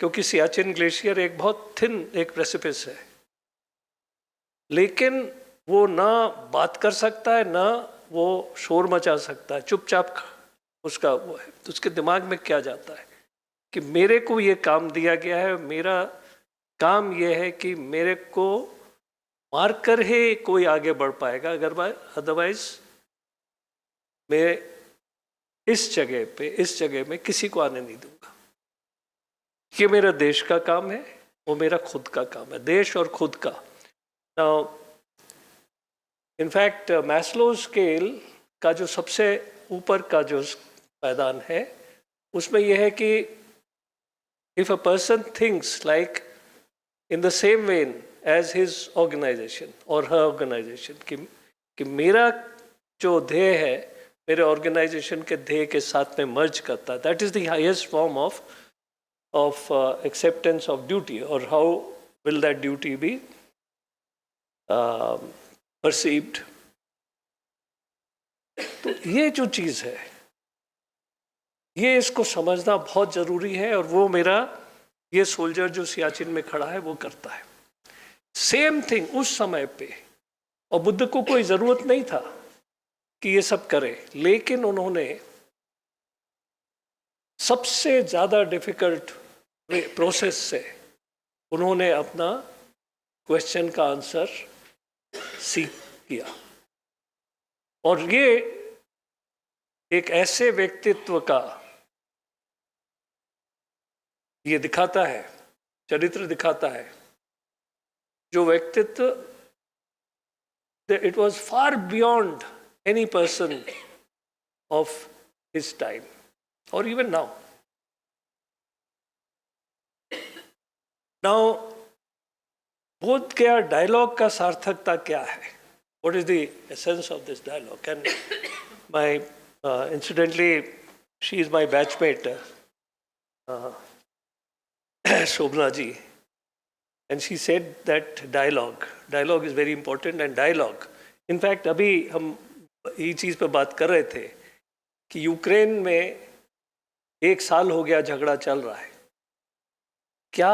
क्योंकि सियाचिन ग्लेशियर एक बहुत थिन एक प्रेसिपिस है, लेकिन वो ना बात कर सकता है ना वो शोर मचा सकता है, चुपचाप उसका वो है। तो उसके दिमाग में क्या जाता है कि मेरे को ये काम दिया गया है, मेरा काम ये है कि मेरे को मार कर ही कोई आगे बढ़ पाएगा, अदरवाइज मैं इस जगह में किसी को आने नहीं दूंगा। ये मेरा देश का काम है, वो मेरा खुद का काम है, देश और खुद का। नाउ इनफैक्ट मैस्लो स्केल का जो सबसे ऊपर का जो पायदान है, उसमें यह है कि if a person thinks like in the same vein as his organization और हर ऑर्गेनाइजेशन, कि मेरा जो ध्येय है मेरे ऑर्गेनाइजेशन के ध्येय के साथ में मर्ज करता है, that is the highest form of acceptance of duty, और how will that duty be perceived. तो ये जो चीज़ है, ये इसको समझना बहुत ज़रूरी है, और वो मेरा ये सोल्जर जो सियाचिन में खड़ा है वो करता है। सेम थिंग उस समय पे, और बुद्ध को कोई ज़रूरत नहीं था कि ये सब करे, लेकिन उन्होंने सबसे ज़्यादा डिफ़िकल्ट प्रोसेस से उन्होंने अपना क्वेश्चन का आंसर सीख किया, और ये एक ऐसे व्यक्तित्व का ये दिखाता है, चरित्र दिखाता है, जो व्यक्तित्व it was far beyond any person of his time or even now. Now, बोध गया डायलॉग का सार्थकता क्या है? What is the essence of this dialogue? And my incidentally, she is my batchmate, Shobna ji, and she said that dialogue is very important, and dialogue. In fact, अभी हम ये चीज़ पे बात कर रहे थे कि यूक्रेन में 1 साल हो गया झगड़ा चल रहा है, क्या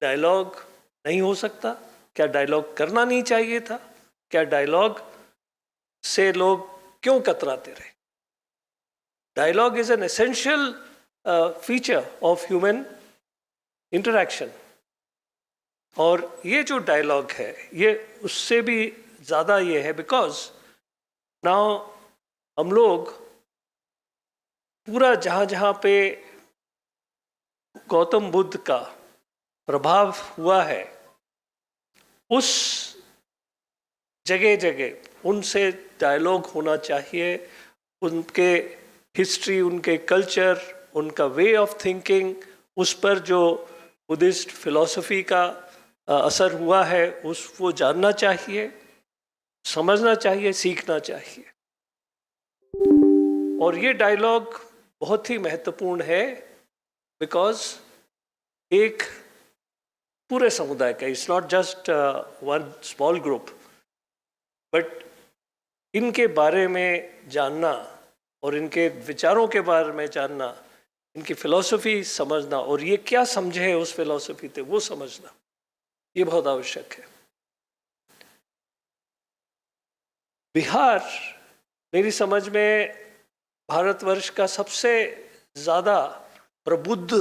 डायलॉग नहीं हो सकता? क्या डायलॉग करना नहीं चाहिए था? क्या डायलॉग से लोग क्यों कतराते रहे? Dialogue is an essential feature of human interaction, और ये जो डायलॉग है ये उससे भी ज़्यादा ये है, बिकॉज नाउ हम लोग पूरा जहाँ पे गौतम बुद्ध का प्रभाव हुआ है, उस जगह उनसे डायलॉग होना चाहिए, उनके हिस्ट्री, उनके कल्चर, उनका वे ऑफ थिंकिंग, उस पर जो बुद्धिस्ट फिलॉसफी का असर हुआ है वो जानना चाहिए, समझना चाहिए, सीखना चाहिए। और ये डायलॉग बहुत ही महत्वपूर्ण है, बिकॉज एक पूरे समुदाय का, it's not just one small group, but इनके बारे में जानना और इनके विचारों के बारे में जानना, इनकी फिलॉसफी समझना, और ये क्या समझे उस फिलॉसफी से वो समझना, ये बहुत आवश्यक है। बिहार मेरी समझ में भारतवर्ष का सबसे ज़्यादा प्रबुद्ध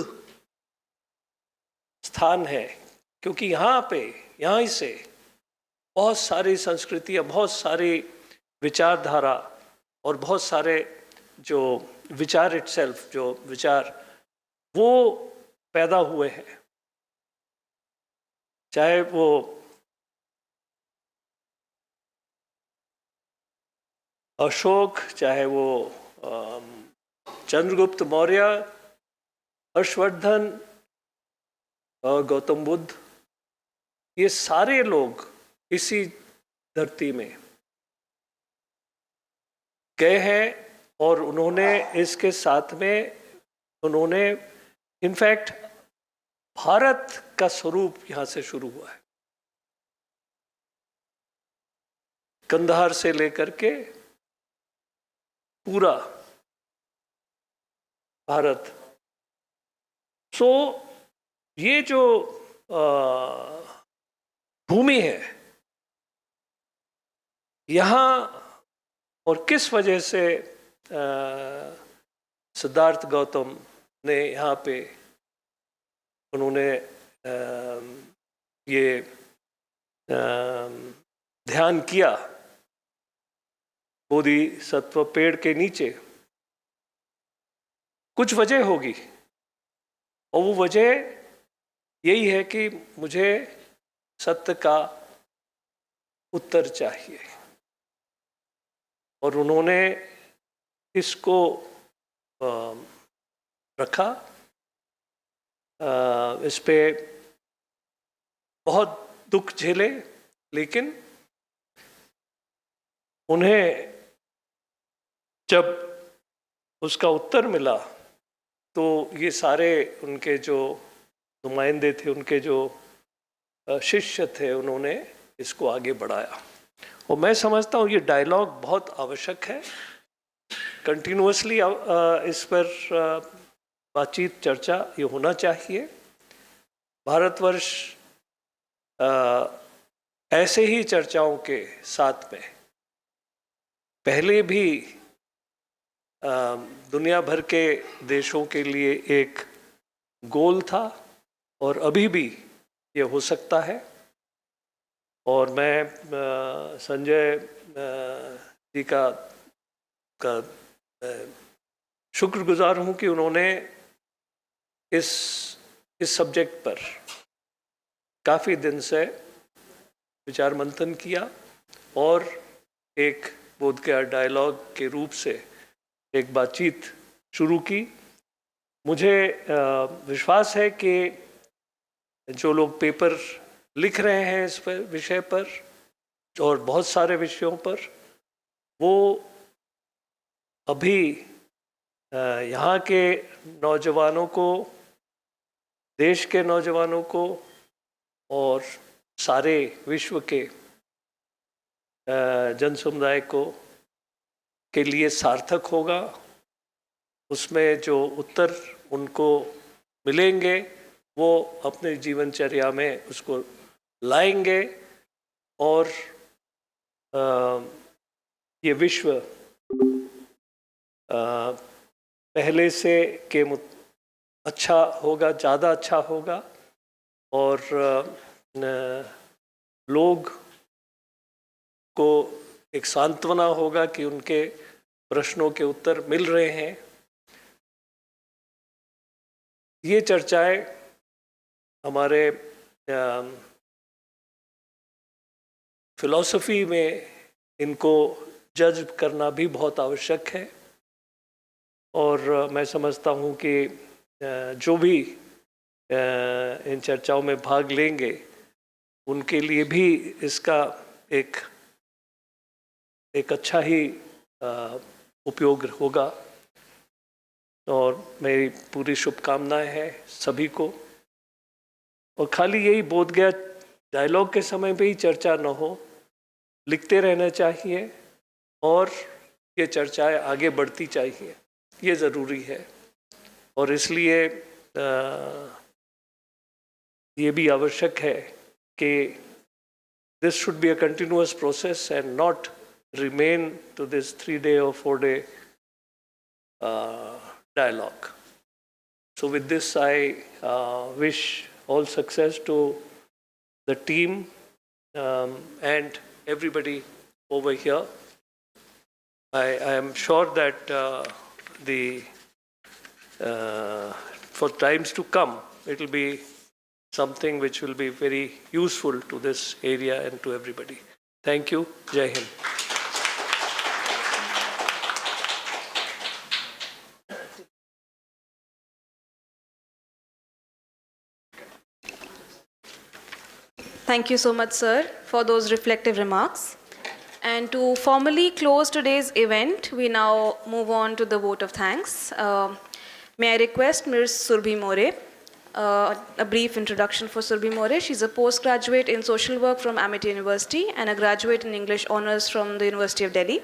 स्थान है, क्योंकि यहाँ से बहुत सारी संस्कृतियाँ, बहुत सारी विचारधारा और बहुत सारे जो विचार इटसेल्फ, जो विचार वो पैदा हुए हैं, चाहे वो अशोक, चाहे वो चंद्रगुप्त मौर्य, हर्षवर्धन और गौतम बुद्ध, ये सारे लोग इसी धरती में गए हैं और उन्होंने इसके साथ में उन्होंने इनफैक्ट भारत का स्वरूप यहाँ से शुरू हुआ है, कंधार से लेकर के पूरा भारत। सो ये जो भूमि है यहाँ, और किस वजह से सिद्धार्थ गौतम ने यहाँ पे उन्होंने ये ध्यान किया बोधिसत्व पेड़ के नीचे, कुछ वजह होगी, और वो वजह यही है कि मुझे सत्य का उत्तर चाहिए, और उन्होंने इसको रखा। इस पे बहुत दुख झेले, लेकिन उन्हें जब उसका उत्तर मिला तो ये सारे उनके जो नुमाइंदे थे, उनके जो शिष्य थे, उन्होंने इसको आगे बढ़ाया। और मैं समझता हूँ ये डायलॉग बहुत आवश्यक है, कंटिन्यूअसली इस पर बातचीत, चर्चा ये होना चाहिए। भारतवर्ष ऐसे ही चर्चाओं के साथ में पहले भी दुनिया भर के देशों के लिए एक गोल था, और अभी भी ये हो सकता है। और मैं संजय जी का शुक्रगुजार हूँ कि उन्होंने इस सब्जेक्ट पर काफ़ी दिन से विचार मंथन किया और एक बोध गया डायलॉग के रूप से एक बातचीत शुरू की। मुझे विश्वास है कि जो लोग पेपर लिख रहे हैं इस पर विषय पर और बहुत सारे विषयों पर, वो अभी यहाँ के नौजवानों को, देश के नौजवानों को और सारे विश्व के जन समुदाय को के लिए सार्थक होगा। उसमें जो उत्तर उनको मिलेंगे वो अपने जीवनचर्या में उसको लाएंगे, और ये विश्व पहले से के अच्छा होगा, ज़्यादा अच्छा होगा, और लोग को एक सांत्वना होगा कि उनके प्रश्नों के उत्तर मिल रहे हैं। ये चर्चाएं हमारे फिलॉसफी में इनको जज करना भी बहुत आवश्यक है, और मैं समझता हूँ कि जो भी इन चर्चाओं में भाग लेंगे उनके लिए भी इसका एक अच्छा ही उपयोग होगा। और मेरी पूरी शुभकामनाएं हैं सभी को। और खाली यही बोध गया डायलॉग के समय पे ही चर्चा न हो, लिखते रहना चाहिए और ये चर्चाएं आगे बढ़ती चाहिए, ये ज़रूरी है। और इसलिए ये भी आवश्यक है कि this should be a continuous process and not remain to this 3-day or 4-day dialogue. So with this, I wish all success to the team and everybody over here. I am sure that for times to come, it will be something which will be very useful to this area and to everybody. Thank you. Jai Hind. Thank you so much, sir, for those reflective remarks. And to formally close today's event, we now move on to the vote of thanks. May I request Ms. Surbhi More, a brief introduction for Surbhi More. She's a postgraduate in social work from Amity University and a graduate in English honors from the University of Delhi.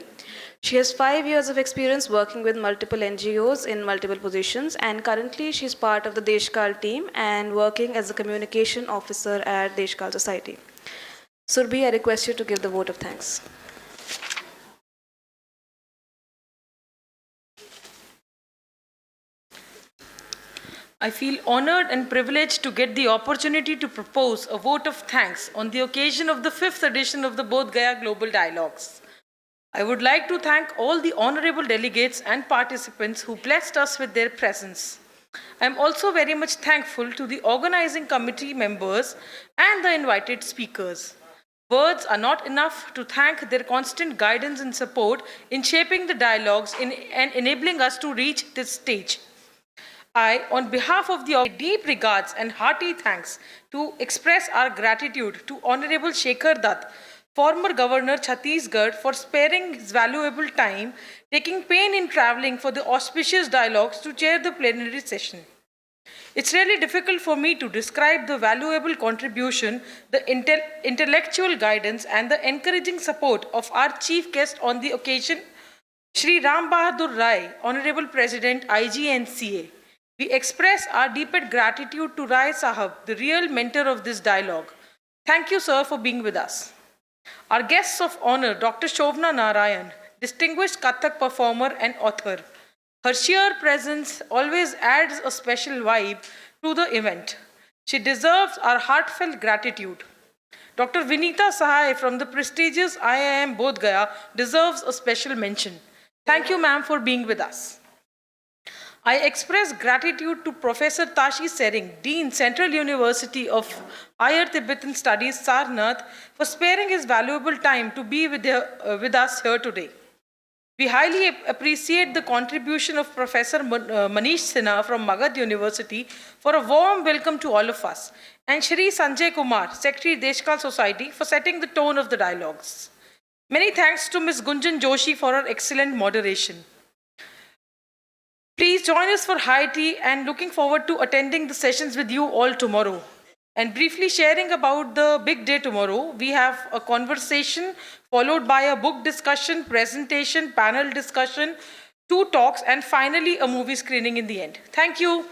She has 5 years of experience working with multiple NGOs in multiple positions, and currently she's part of the Deshkal team and working as a communication officer at Deshkal Society. Surbhi, I request you to give the vote of thanks. I feel honored and privileged to get the opportunity to propose a vote of thanks on the occasion of the 5th edition of the Bodh Gaya Global Dialogues. I would like to thank all the honorable delegates and participants who blessed us with their presence. I am also very much thankful to the organizing committee members and the invited speakers. Words are not enough to thank their constant guidance and support in shaping the dialogues and enabling us to reach this stage. I, on behalf of the deep regards and hearty thanks to express our gratitude to Honorable Shekhar Dutt, former Governor Chhattisgarh, for sparing his valuable time, taking pain in traveling for the auspicious dialogues to chair the plenary session. It's really difficult for me to describe the valuable contribution, the intellectual guidance, and the encouraging support of our chief guest on the occasion, Shri Ram Bahadur Rai, Honorable President, IGNCA. We express our deepest gratitude to Rai Sahab, the real mentor of this dialogue. Thank you, sir, for being with us. Our guests of honor, Dr. Shobna Narayan, distinguished Kathak performer and author. Her sheer presence always adds a special vibe to the event. She deserves our heartfelt gratitude. Dr. Vinita Sahai from the prestigious IIM Bodh Gaya deserves a special mention. Thank you, ma'am, for being with us. I express gratitude to Professor Tashi Sering, Dean, Central University of Higher Tibetan Studies, Sarnath, for sparing his valuable time to be with us here today. We highly appreciate the contribution of Professor Manish Sinha from Magadh University for a warm welcome to all of us, and Shri Sanjay Kumar, Secretary Deshkal Society, for setting the tone of the dialogues. Many thanks to Ms. Gunjan Joshi for her excellent moderation. Please join us for high tea, and looking forward to attending the sessions with you all tomorrow. And briefly sharing about the big day tomorrow, we have a conversation followed by a book discussion, presentation, panel discussion, 2 talks, and finally a movie screening in the end. Thank you.